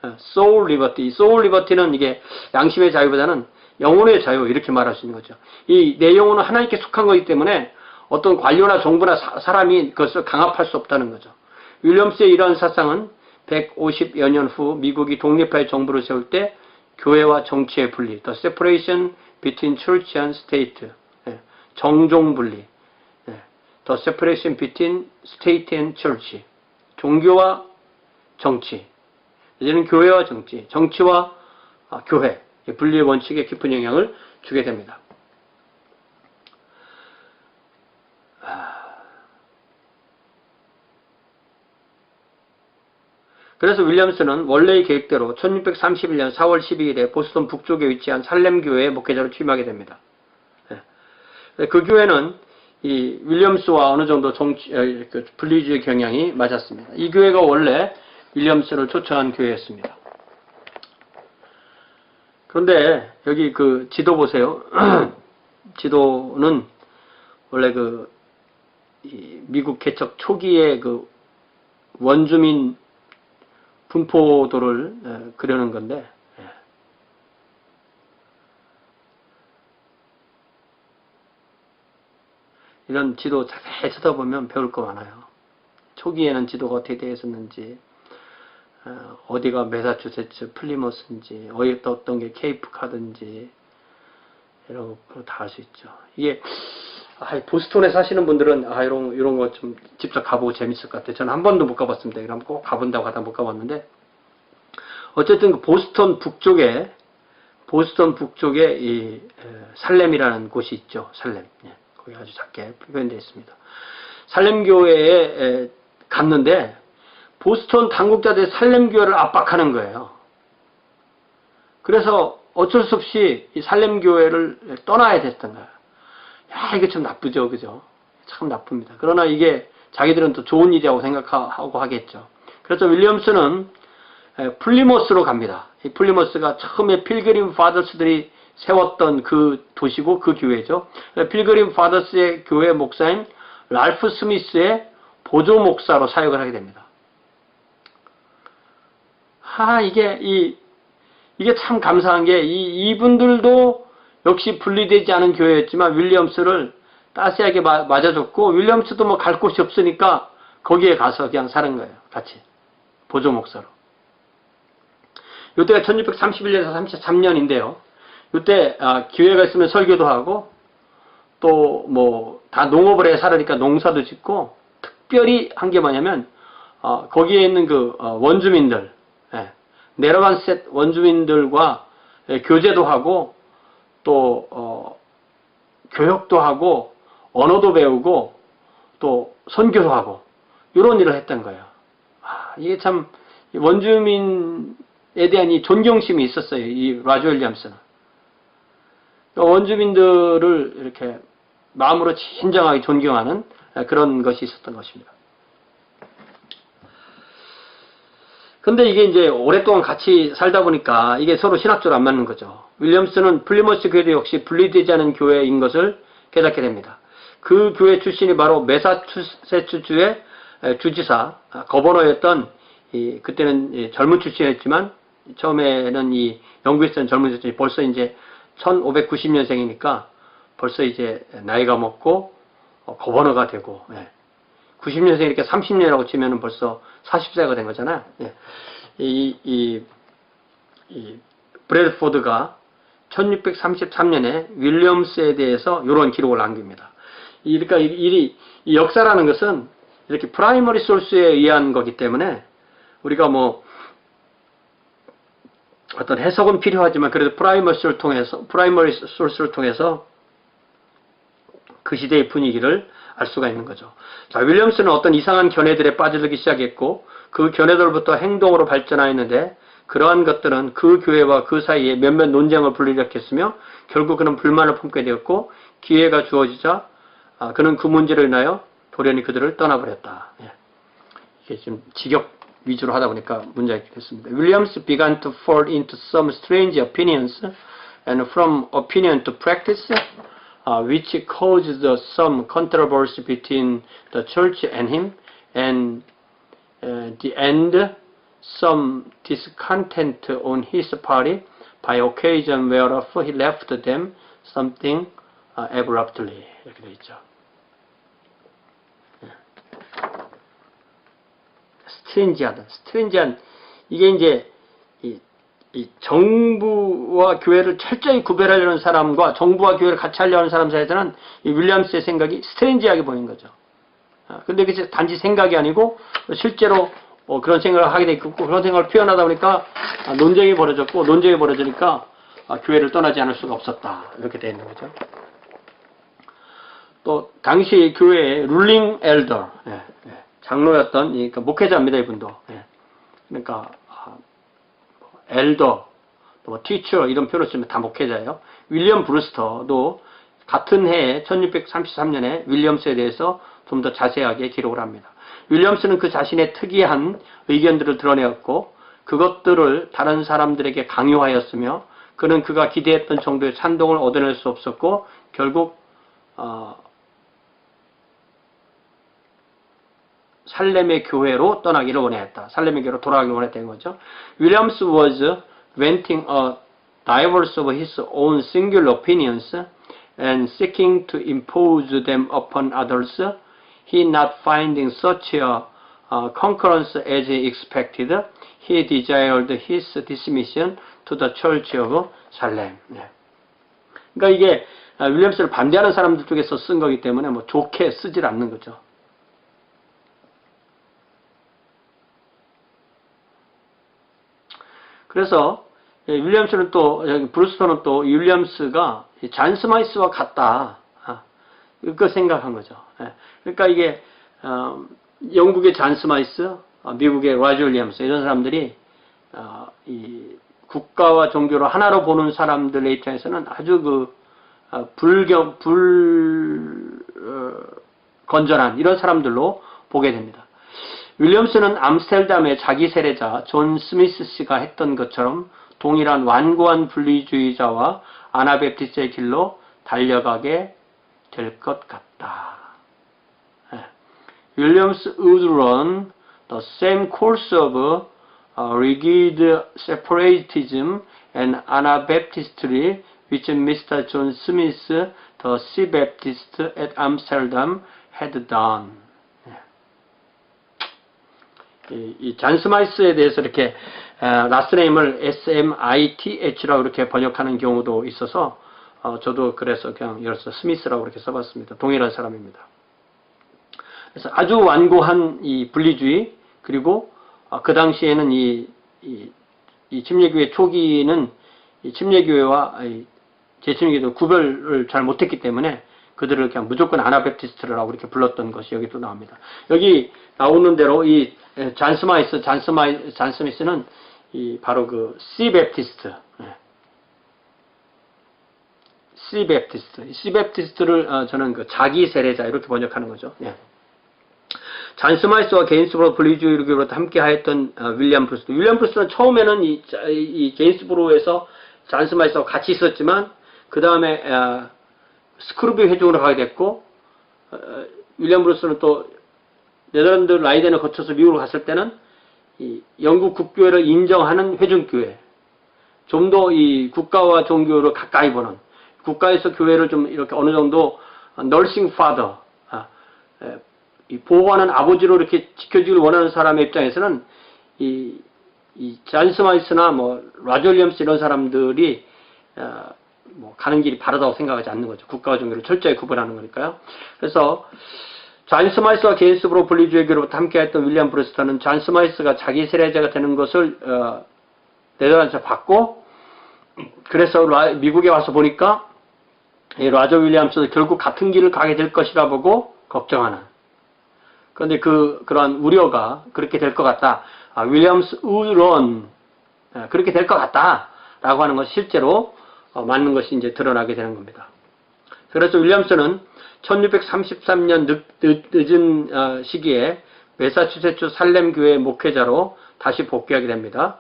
soul liberty. soul liberty는 이게 양심의 자유보다는 영혼의 자유 이렇게 말할 수 있는 거죠. 내 영혼은 하나님께 속한 거기 때문에 어떤 관료나 정부나 사람이 그것을 강압할 수 없다는 거죠. 윌리엄스의 이러한 사상은 150여 년 후 미국이 독립하여 정부를 세울 때 교회와 정치의 분리, the separation between church and state, 정종 분리, the separation between state and church, 종교와 정치, 이제는 교회와 정치, 정치와 교회, 분리의 원칙에 깊은 영향을 주게 됩니다. 그래서 윌리엄스는 원래의 계획대로 1631년 4월 12일에 보스턴 북쪽에 위치한 살렘 교회의 목회자로 취임하게 됩니다. 그 교회는 이 윌리엄스와 어느 정도 분리주의 경향이 맞았습니다. 이 교회가 원래 윌리엄스를 초청한 교회였습니다. 그런데 여기 그 지도 보세요. 지도는 원래 미국 개척 초기의 그 원주민 분포도를 그려는 건데, 이런 지도 자세히 쳐다보면 배울 거 많아요. 초기에는 지도가 어떻게 되어 있었는지, 어디가 매사추세츠, 플리머스인지, 어떤 게 케이프 카드인지, 이런 거 다 알 수 있죠. 이게, 보스턴에 사시는 분들은, 이런 거 좀 직접 가보고 재밌을 것 같아요. 저는 한 번도 못 가봤습니다. 그럼 꼭 가본다고 하다 못 가봤는데, 어쨌든 그 보스턴 북쪽에 이 살렘이라는 곳이 있죠. 살렘. 거기 아주 작게 표현되어 있습니다. 살렘교회에 갔는데, 보스턴 당국자들이 살렘교회를 압박하는 거예요. 그래서 어쩔 수 없이 이 살렘교회를 떠나야 됐던 거예요. 야, 이게 참 나쁘죠. 그죠? 참 나쁩니다. 그러나 이게 자기들은 또 좋은 일이라고 생각하고 하겠죠. 그래서 윌리엄스는 플리머스로 갑니다. 이 플리머스가 처음에 필그림 파더스들이 세웠던 그 도시고 그 교회죠. 필그림 파더스의 교회 목사인 랄프 스미스의 보조 목사로 사역을 하게 됩니다. 이게 참 감사한 게 이분들도 역시 분리되지 않은 교회였지만 윌리엄스를 따스하게 맞아줬고, 윌리엄스도 뭐 갈 곳이 없으니까 거기에 가서 그냥 사는 거예요. 같이 보조 목사로. 이때가 1631년에서 33년인데요. 이때 기회가 있으면 설교도 하고, 또 뭐 다 농업을 해 살으니까 농사도 짓고, 특별히 한 게 뭐냐면 거기에 있는 그 원주민들, 네러반셋 원주민들과 교제도 하고 또 교육도 하고 언어도 배우고 또 선교도 하고 이런 일을 했던 거예요. 이게 참 원주민에 대한 이 존경심이 있었어요. 이 라조 윌리엄스는. 원주민들을 이렇게 마음으로 진정하게 존경하는 그런 것이 있었던 것입니다. 근데 이게 이제 오랫동안 같이 살다 보니까 이게 서로 신학적으로 안 맞는 거죠. 윌리엄스는 플리머스 교회도 역시 분리되지 않은 교회인 것을 깨닫게 됩니다. 그 교회 출신이 바로 매사추세츠주의 주지사, 거버너였던, 그때는 젊은 출신이었지만, 처음에는 이 영국에 있던 젊은 출신이 벌써 이제 1590년생이니까 벌써 이제 나이가 먹고, 거버너가 되고, 90년생이니까 30년이라고 치면은 벌써 40세가 된 거잖아요. 이 브래드포드가 1633년에 윌리엄스에 대해서 이런 기록을 남깁니다. 그러니까 이 역사라는 것은 이렇게 프라이머리 소스에 의한 거기 때문에 우리가 뭐 어떤 해석은 필요하지만 그래도 프라이머리 소스를 통해서 그 시대의 분위기를 알 수가 있는 거죠. 자, 윌리엄스는 어떤 이상한 견해들에 빠져들기 시작했고 그 견해들부터 행동으로 발전하였는데 그러한 것들은 그 교회와 그 사이에 몇몇 논쟁을 불러일으켰으며 결국 그는 불만을 품게 되었고 기회가 주어지자 그는 그 문제를 인하여 돌연히 그들을 떠나버렸다. 이게 지금 직역 위주로 하다 보니까 문제가 됐습니다. Williams began to fall into some strange opinions and from opinion to practice which caused some controversy between the church and him and the end some discontent on his party by occasion whereof he left them something abruptly. 이렇게 되어 있죠. 스트레인지한 이게 이제 이 정부와 교회를 철저히 구별하려는 사람과 정부와 교회를 같이 하려는 사람 사이에서는 이 윌리엄스의 생각이 스트레인지하게 보인 거죠. 근데 그게 단지 생각이 아니고 실제로 그런 생각을 하게 되고 그런 생각을 표현하다 보니까 논쟁이 벌어졌고 논쟁이 벌어지니까 교회를 떠나지 않을 수가 없었다. 이렇게 되어 있는 거죠. 또 당시 교회의 룰링 엘더 장로였던 그러니까 목회자입니다. 이분도. 그러니까 엘더, 뭐 티처 이런 표현을 쓰면 다 목회자예요. 윌리엄 브루스터도 같은 해에 1633년에 윌리엄스에 대해서 좀 더 자세하게 기록을 합니다. 윌리엄스는 그 자신의 특이한 의견들을 드러내었고 그것들을 다른 사람들에게 강요하였으며 그는 그가 기대했던 정도의 찬동을 얻어낼 수 없었고 결국 살렘의 교회로 떠나기를 원했다. 살렘의 교회로 돌아가기를 원했다는 거죠. Williams was venting a diverse of his own singular opinions and seeking to impose them upon others. He not finding such a concurrence as he expected, he desired his dismission to the Church of Salem. 그러니까 이게 윌리엄스를 반대하는 사람들 쪽에서 쓴 거기 때문에 뭐 좋게 쓰질 않는 거죠. 그래서 윌리엄스는 또 브루스터는 또 윌리엄스가 잔 스마이스와 같다. 그거 생각한 거죠. 그러니까 이게 영국의 잔 스마이스, 미국의 라조 윌리엄스 이런 사람들이 이 국가와 종교를 하나로 보는 사람들의 입장에서는 아주 건전한 이런 사람들로 보게 됩니다. 윌리엄스는 암스테르담의 자기 세례자 존 스미스 씨가 했던 것처럼 동일한 완고한 분리주의자와 아나베프티스의 길로 달려가게 될 것 같다. Williams would run the same course of rigid separatism and Anabaptistry which Mr. John Smith, the Sea Baptist at Amsterdam, had done. 이 잔 스마이스에 대해서 이렇게 라스네임을 SMITH라고 이렇게 번역하는 경우도 있어서 저도 그래서 그냥 열어서 스미스라고 이렇게 써봤습니다. 동일한 사람입니다. 그래서 아주 완고한 이 분리주의 그리고 그 당시에는 이 침례교회 초기는 이 침례교회와 이 재침례교도 구별을 잘 못했기 때문에 그들을 그냥 무조건 아나베프티스트라고 이렇게 불렀던 것이 여기 또 나옵니다. 여기 나오는 대로 이 잔 스미스는 이 바로 그 시베프티스트, 시베프티스트를 저는 그 자기 세례자 이렇게 번역하는 거죠. 예. 잔 스마이스와 게인스보로 분리주의로부터 함께 하였던 윌리엄 브루스. 윌리엄 브루스는 처음에는 이 게인스보로에서 잔 스마이스와 같이 있었지만 그 다음에 스크루비 회중으로 가게 됐고 윌리엄 브루스는 또 네덜란드 라이덴을 거쳐서 미국으로 갔을 때는 이 영국 국교회를 인정하는 회중교회, 좀 더 이 국가와 종교를 가까이 보는, 국가에서 교회를 좀 이렇게 어느 정도 널싱 파더, 보호하는 아버지로 이렇게 지켜주길 원하는 사람의 입장에서는 이 잔 스마이스나 뭐 라저 윌리엄스 이런 사람들이 뭐 가는 길이 바르다고 생각하지 않는 거죠. 국가와 종교를 철저히 구분하는 거니까요. 그래서 잔 스마이스와 게인스보로 분리주의교로부터 함께했던 윌리엄 브루스터는 잔 스마이스가 자기 세례자가 되는 것을 네덜란드에서 받고, 그래서 미국에 와서 보니까 이 라저 윌리엄스도 결국 같은 길을 가게 될 것이라 보고 걱정하는. 그런데 그런 우려가 그렇게 될 것 같다. 윌리엄스 우론 그렇게 될 것 같다라고 하는 것이 실제로 맞는 것이 이제 드러나게 되는 겁니다. 그래서 윌리엄스는 1633년 늦은 시기에 매사추세츠 살렘교회 목회자로 다시 복귀하게 됩니다.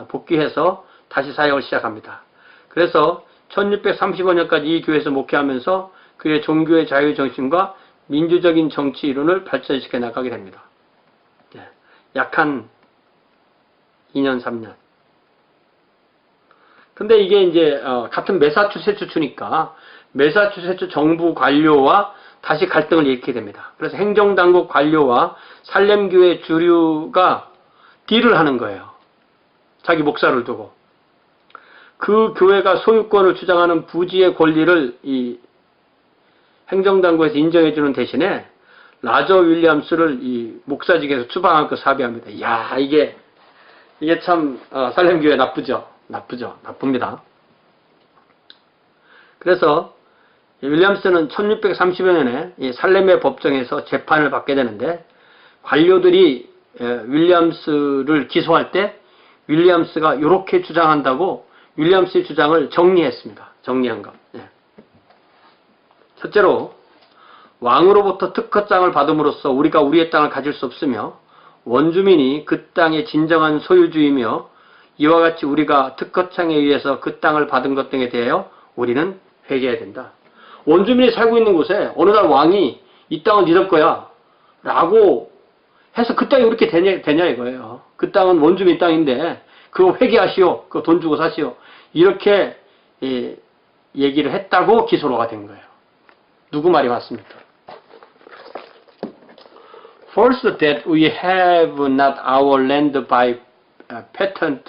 복귀해서 다시 사역을 시작합니다. 그래서 1635년까지 이 교회에서 목회하면서 그의 종교의 자유정신과 민주적인 정치 이론을 발전시켜 나가게 됩니다. 약 한 2년, 3년. 근데 이게 이제 같은 매사추세츠주니까 매사추세츠 정부 관료와 다시 갈등을 일으키게 됩니다. 그래서 행정당국 관료와 살렘교회 주류가 딜을 하는 거예요. 자기 목사를 두고. 그 교회가 소유권을 주장하는 부지의 권리를 이 행정당국에서 인정해주는 대신에 라저 윌리엄스를 이 목사직에서 추방하고 사비합니다. 이야, 이게 참 살렘교회 나쁘죠. 나쁩니다. 그래서 윌리엄스는 1630여 년에 이 살렘의 법정에서 재판을 받게 되는데, 관료들이 윌리엄스를 기소할 때 윌리엄스가 이렇게 주장한다고 윌리엄스의 주장을 정리했습니다. 정리한 것. 첫째로, 왕으로부터 특허장을 받음으로써 우리가 우리의 땅을 가질 수 없으며 원주민이 그 땅의 진정한 소유주이며 이와 같이 우리가 특허장에 의해서 그 땅을 받은 것 등에 대하여 우리는 회개해야 된다. 원주민이 살고 있는 곳에 어느 날 왕이 이 땅은 네 거야 라고 해서 그 땅이 그렇게 되냐 이거예요. 그 땅은 원주민 땅인데 그거 회개하시오. 그거 돈 주고 사시오. 이렇게 얘기를 했다고 기소로가 된 거예요. 누구 말이 맞습니까? First, that we have not our land by patent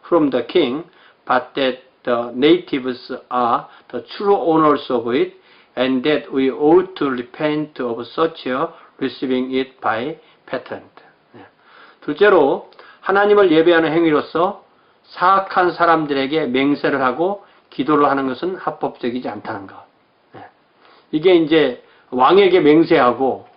from the king, but that the natives are the true owners of it, and that we ought to repent of such receiving it by patent. 둘째로, 하나님을 예배하는 행위로서 사악한 사람들에게 맹세를 하고 기도를 하는 것은 합법적이지 않다는 것. 이게 이제 왕에게 맹세하고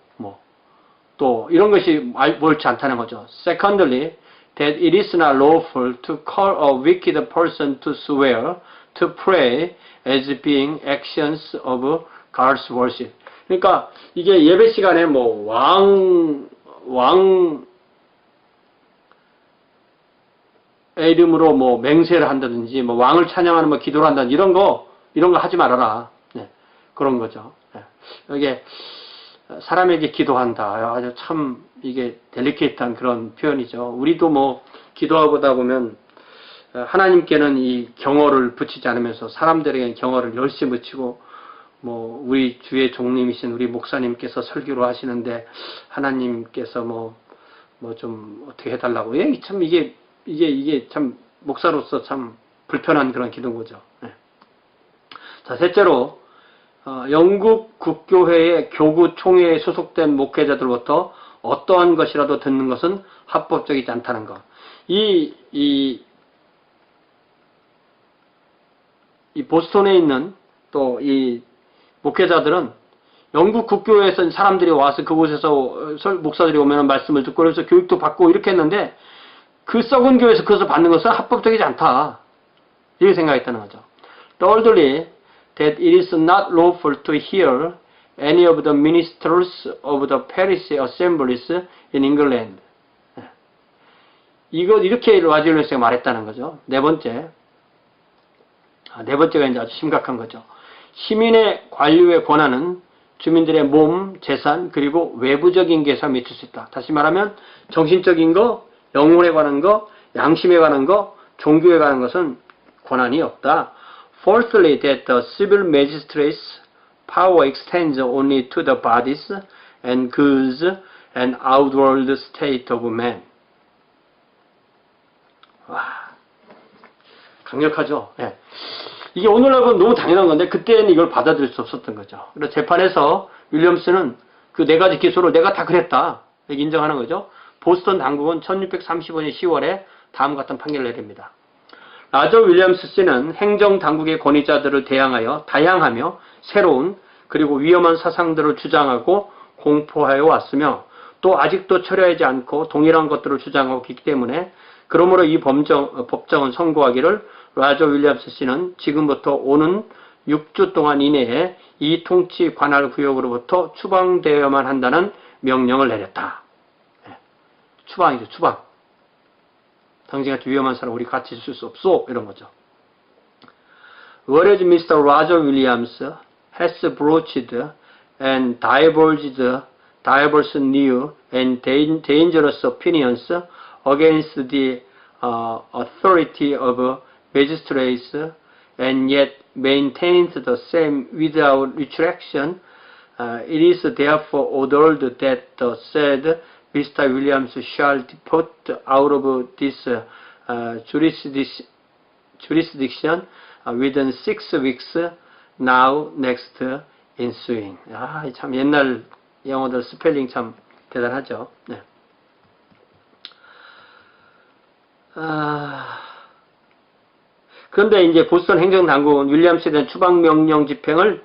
또 이런 것이 옳지 않다는 거죠. Secondly, that it is not lawful to call a wicked person to swear, to pray as being actions of God's worship. 그러니까 이게 예배 시간에 왕의 이름으로 맹세를 한다든지 왕을 찬양하는 기도를 한다든지 이런 거 하지 말아라. 그런 거죠. 이게 사람에게 기도한다. 아주 참 이게 델리케이트한 그런 표현이죠. 우리도 기도하다 보면 하나님께는 이 경어를 붙이지 않으면서 사람들에게는 경어를 열심히 붙이고 우리 주의 종님이신 우리 목사님께서 설교를 하시는데 하나님께서 좀 어떻게 해달라고. 참 이게 참 목사로서 참 불편한 그런 기도인 거죠. 자, 셋째로 영국 국교회의 교구 총회에 소속된 목회자들로부터 어떠한 것이라도 듣는 것은 합법적이지 않다는 것. 이 이 보스턴에 있는 또 이 목회자들은 영국 국교에서 사람들이 와서 그곳에서 목사들이 오면 말씀을 듣고 그래서 교육도 받고 이렇게 했는데 그 썩은 교회에서 그것을 받는 것은 합법적이지 않다. 이렇게 생각했다는 거죠. Thirdly, that it is not lawful to hear any of the ministers of the parish assemblies in England. 이렇게 라지 윌리엄스가 말했다는 거죠. 네 번째가 이제 아주 심각한 거죠. 시민의 관료의 권한은 주민들의 몸, 재산, 그리고 외부적인 것에 미칠 수 있다. 다시 말하면 정신적인 거, 영혼에 관한 거, 양심에 관한 거, 종교에 관한 것은 권한이 없다. Fourthly, that the civil magistrates' power extends only to the bodies and goods and outward state of man. 와, 강력하죠. 예. 이게 오늘날은 너무 당연한 건데 그때는 이걸 받아들일 수 없었던 거죠. 그래서 재판에서 윌리엄스는 그 네 가지 기소를 내가 다 그랬다 이렇게 인정하는 거죠. 보스턴 당국은 1635년 10월에 다음 같은 판결을 내립니다. 라저 윌리엄스 씨는 행정당국의 권위자들을 대항하여 다양하며 새로운 그리고 위험한 사상들을 주장하고 공포하여 왔으며 또 아직도 처리하지 않고 동일한 것들을 주장하고 있기 때문에 그러므로 이 법정은 선고하기를 라저 윌리엄스 씨는 지금부터 오는 6주 동안 이내에 이 통치 관할 구역으로부터 추방되어야만 한다는 명령을 내렸다. 추방이죠, 추방. 당신같이 위험한 사람 우리 같이 있을 수 없소 이런 거죠. Whereas Mr. Roger Williams has broached and divulged diverse new and dangerous opinions against the authority of magistrates and yet maintains the same without retraction, it is therefore ordered that the said Mr. Williams shall depart out of this jurisdiction within 6 weeks now next ensuing. 아, 참 옛날 영어들 스펠링 참 대단하죠. 네. 그런데 이제 보스턴 행정당국은 윌리엄스에 대한 추방명령 집행을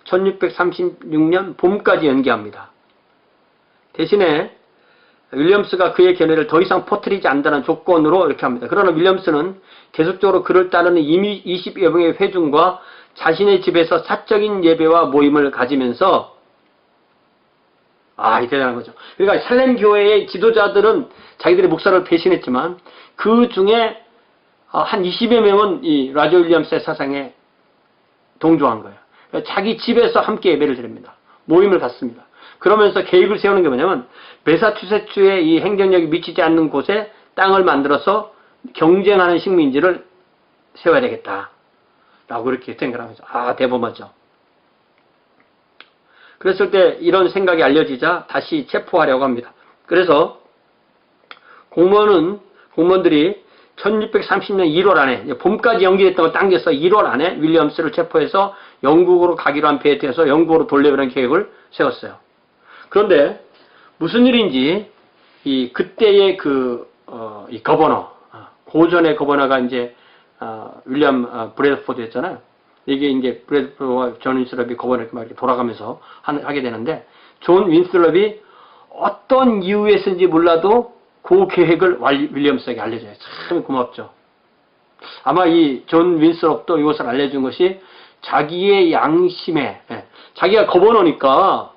1636년 봄까지 연기합니다. 대신에 윌리엄스가 그의 견해를 더 이상 퍼뜨리지 않는다는 조건으로 이렇게 합니다. 그러나 윌리엄스는 계속적으로 그를 따르는 20여 명의 회중과 자신의 집에서 사적인 예배와 모임을 가지면서 이 대단한 거죠. 그러니까 살렘 교회의 지도자들은 자기들의 목사를 배신했지만 그 중에 한 20여 명은 이 라저 윌리엄스의 사상에 동조한 거예요. 그러니까 자기 집에서 함께 예배를 드립니다. 모임을 갖습니다. 그러면서 계획을 세우는 게 뭐냐면 매사추세츠의 이 행정력이 미치지 않는 곳에 땅을 만들어서 경쟁하는 식민지를 세워야 되겠다. 라고 이렇게 생각을 하면서 대범하죠. 그랬을 때 이런 생각이 알려지자 다시 체포하려고 합니다. 그래서 공무원들이 1630년 1월 안에 봄까지 연기됐던 걸 당겨서 1월 안에 윌리엄스를 체포해서 영국으로 가기로 한 배에 태워서 영국으로 돌려보내는 계획을 세웠어요. 그런데 무슨 일인지 그때의 이 거버너, 고전의 거버너가 이제 윌리엄 브래드포드였잖아요. 이게 이제 브래드포드와 존 윈슬럽이 거버너를 막 이렇게 돌아가면서 하게 되는데 존 윈슬럽이 어떤 이유에서인지 몰라도 그 계획을 윌리엄스에게 알려줘요. 참 고맙죠. 아마 이 존 윈슬럽도 이것을 알려준 것이 자기의 양심에, 자기가 거버너니까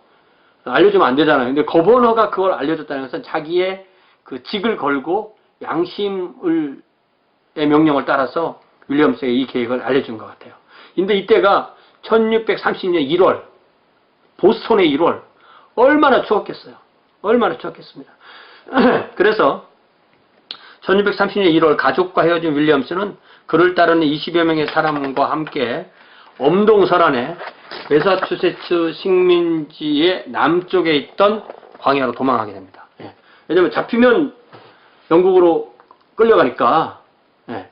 알려주면 안 되잖아요. 근데 거버너가 그걸 알려줬다는 것은 자기의 그 직을 걸고 양심의 명령을 따라서 윌리엄스에게 이 계획을 알려준 것 같아요. 근데 이때가 1630년 1월, 보스턴의 1월, 얼마나 추웠겠어요. 얼마나 추웠겠습니다. 그래서 1630년 1월 가족과 헤어진 윌리엄스는 그를 따르는 20여 명의 사람과 함께 엄동설안에 매사추세츠 식민지의 남쪽에 있던 광야로 도망하게 됩니다. 왜냐하면 잡히면 영국으로 끌려가니까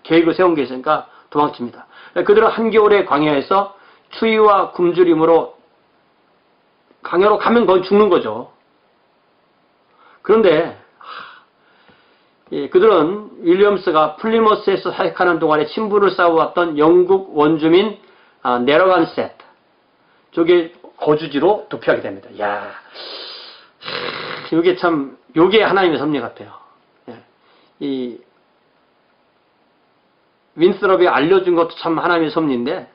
계획을 세운 게 있으니까 도망칩니다. 그들은 한겨울의 광야에서 추위와 굶주림으로 광야로 가면 거의 죽는 거죠. 그런데 그들은 윌리엄스가 플리머스에서 사역하는 동안에 친분을 쌓아왔던 영국 원주민 네러간셋 저게 거주지로 도피하게 됩니다. 야, 요게 하나님의 섭리 같아요. 예. 이 윈스럽이 알려준 것도 참 하나님의 섭리인데,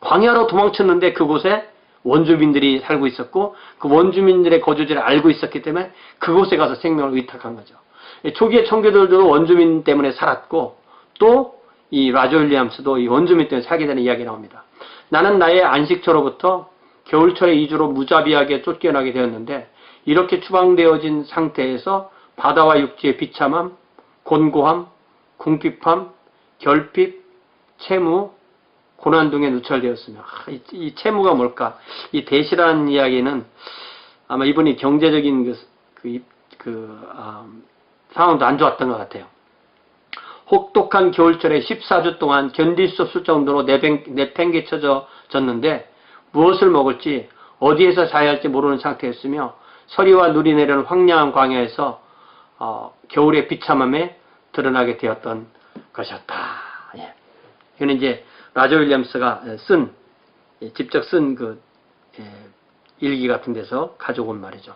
광야로 도망쳤는데 그곳에 원주민들이 살고 있었고 그 원주민들의 거주지를 알고 있었기 때문에 그곳에 가서 생명을 의탁한 거죠. 초기의 청교도들도 원주민 때문에 살았고 또 이 라저 윌리엄스도 이 원주민 때문에 살게 되는 이야기 나옵니다. 나는 나의 안식처로부터 겨울철의 이주로 무자비하게 쫓겨나게 되었는데 이렇게 추방되어진 상태에서 바다와 육지의 비참함, 곤고함, 궁핍함, 결핍, 채무, 고난등에 누설되었으며 이 채무가 뭘까? 이 대시라는 이야기는 아마 이분이 경제적인 상황도 안 좋았던 것 같아요. 혹독한 겨울철에 14주 동안 견딜 수 없을 정도로 내팽개쳐졌는데 무엇을 먹을지 어디에서 자야 할지 모르는 상태였으며 서리와 눈이 내리는 황량한 광야에서 겨울의 비참함에 드러나게 되었던 것이었다. 예. 이거는 이제 라저 윌리엄스가 직접 쓴 일기 같은 데서 가져온 말이죠.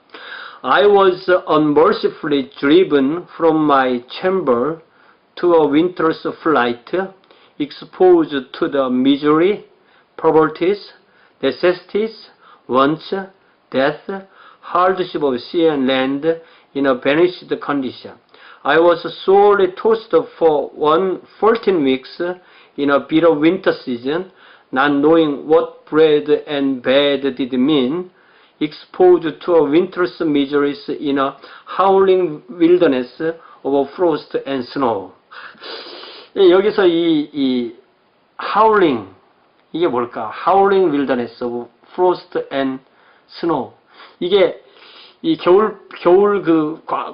I was unmercifully driven from my chamber to a winter's flight, exposed to the misery, poverties, necessities, wants, death, hardship of sea and land in a vanished condition. I was sorely tossed for 14 weeks in a bitter winter season, not knowing what bread and bed did mean, exposed to a winter's miseries in a howling wilderness of frost and snow. 여기서 이 howling, 이게 뭘까? howling wilderness of frost and snow. 이게 이 겨울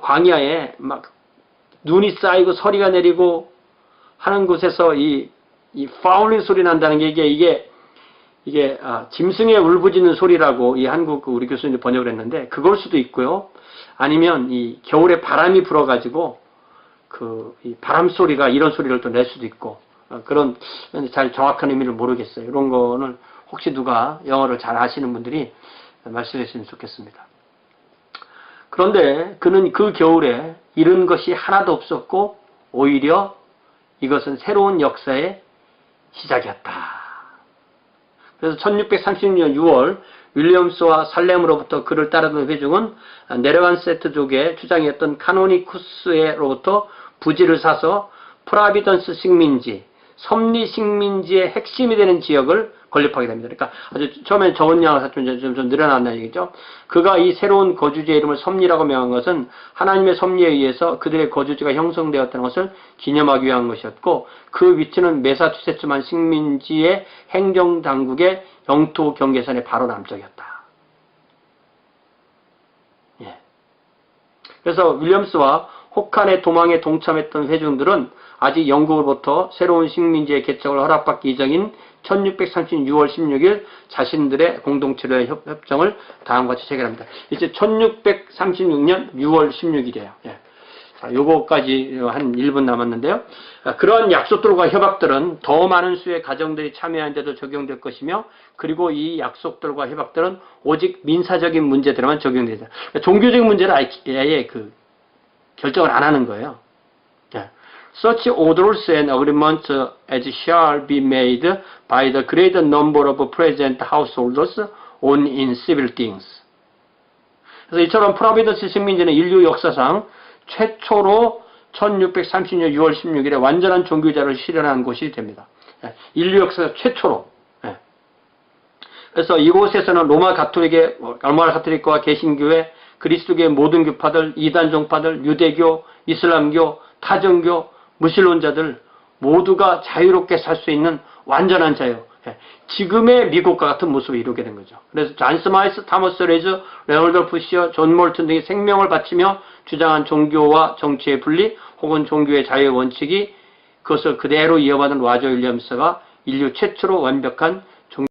광야에 막 눈이 쌓이고 서리가 내리고 하는 곳에서 이 파울링 소리 난다는 게 이게 짐승의 울부짖는 소리라고 이 한국 우리 교수님이 번역을 했는데 그걸 수도 있고요. 아니면 이 겨울에 바람이 불어가지고 이 바람 소리가 이런 소리를 또 낼 수도 있고 그런 잘 정확한 의미를 모르겠어요. 이런 거는 혹시 누가 영어를 잘 아시는 분들이 말씀해 주시면 좋겠습니다. 그런데 그는 그 겨울에 잃은 것이 하나도 없었고 오히려 이것은 새로운 역사의 시작이었다. 그래서 1636년 6월 윌리엄스와 살렘으로부터 그를 따르던 회중은 네르반세트족의 주장이었던 카노니쿠스로부터 부지를 사서 프라비던스 식민지, 섭리 식민지의 핵심이 되는 지역을 건립하게 됩니다. 그러니까 아주 처음에 적은 양을 좀 늘어난다는 얘기죠. 그가 이 새로운 거주지의 이름을 섭리라고 명한 것은 하나님의 섭리에 의해서 그들의 거주지가 형성되었다는 것을 기념하기 위한 것이었고 그 위치는 매사추세츠만 식민지의 행정당국의 영토 경계선의 바로 남쪽이었다. 예. 그래서 윌리엄스와 혹한의 도망에 동참했던 회중들은 아직 영국으로부터 새로운 식민지의 개척을 허락받기 이전인 1636년 6월 16일 자신들의 공동체로의 협정을 다음과 같이 체결합니다. 이제 1636년 6월 16일이에요. 예. 자, 요거까지 한 1분 남았는데요. 그러한 약속들과 협약들은 더 많은 수의 가정들이 참여하는 데도 적용될 것이며 그리고 이 약속들과 협약들은 오직 민사적인 문제들에만 적용되죠. 종교적인 문제를 아예 결정을 안 하는 거예요. 예. Such orders and agreements as shall be made by the great number of present householders on in civil things. 그래서 이처럼 프로비던스 식민지는 인류 역사상 최초로 1630년 6월 16일에 완전한 종교제를 실현한 곳이 됩니다. 인류 역사 최초로. 그래서 이곳에서는 로마 가톨릭과 개신교회, 그리스도교의 모든 교파들, 이단 종파들, 유대교, 이슬람교, 타종교, 무신론자들 모두가 자유롭게 살 수 있는 완전한 자유. 지금의 미국과 같은 모습을 이루게 된 거죠. 그래서 존 스마이스, 타머스 레즈, 레놀드 시어, 존 몰튼 등이 생명을 바치며 주장한 종교와 정치의 분리 혹은 종교의 자유의 원칙이 그것을 그대로 이어받은 라저 윌리엄스가 인류 최초로 완벽한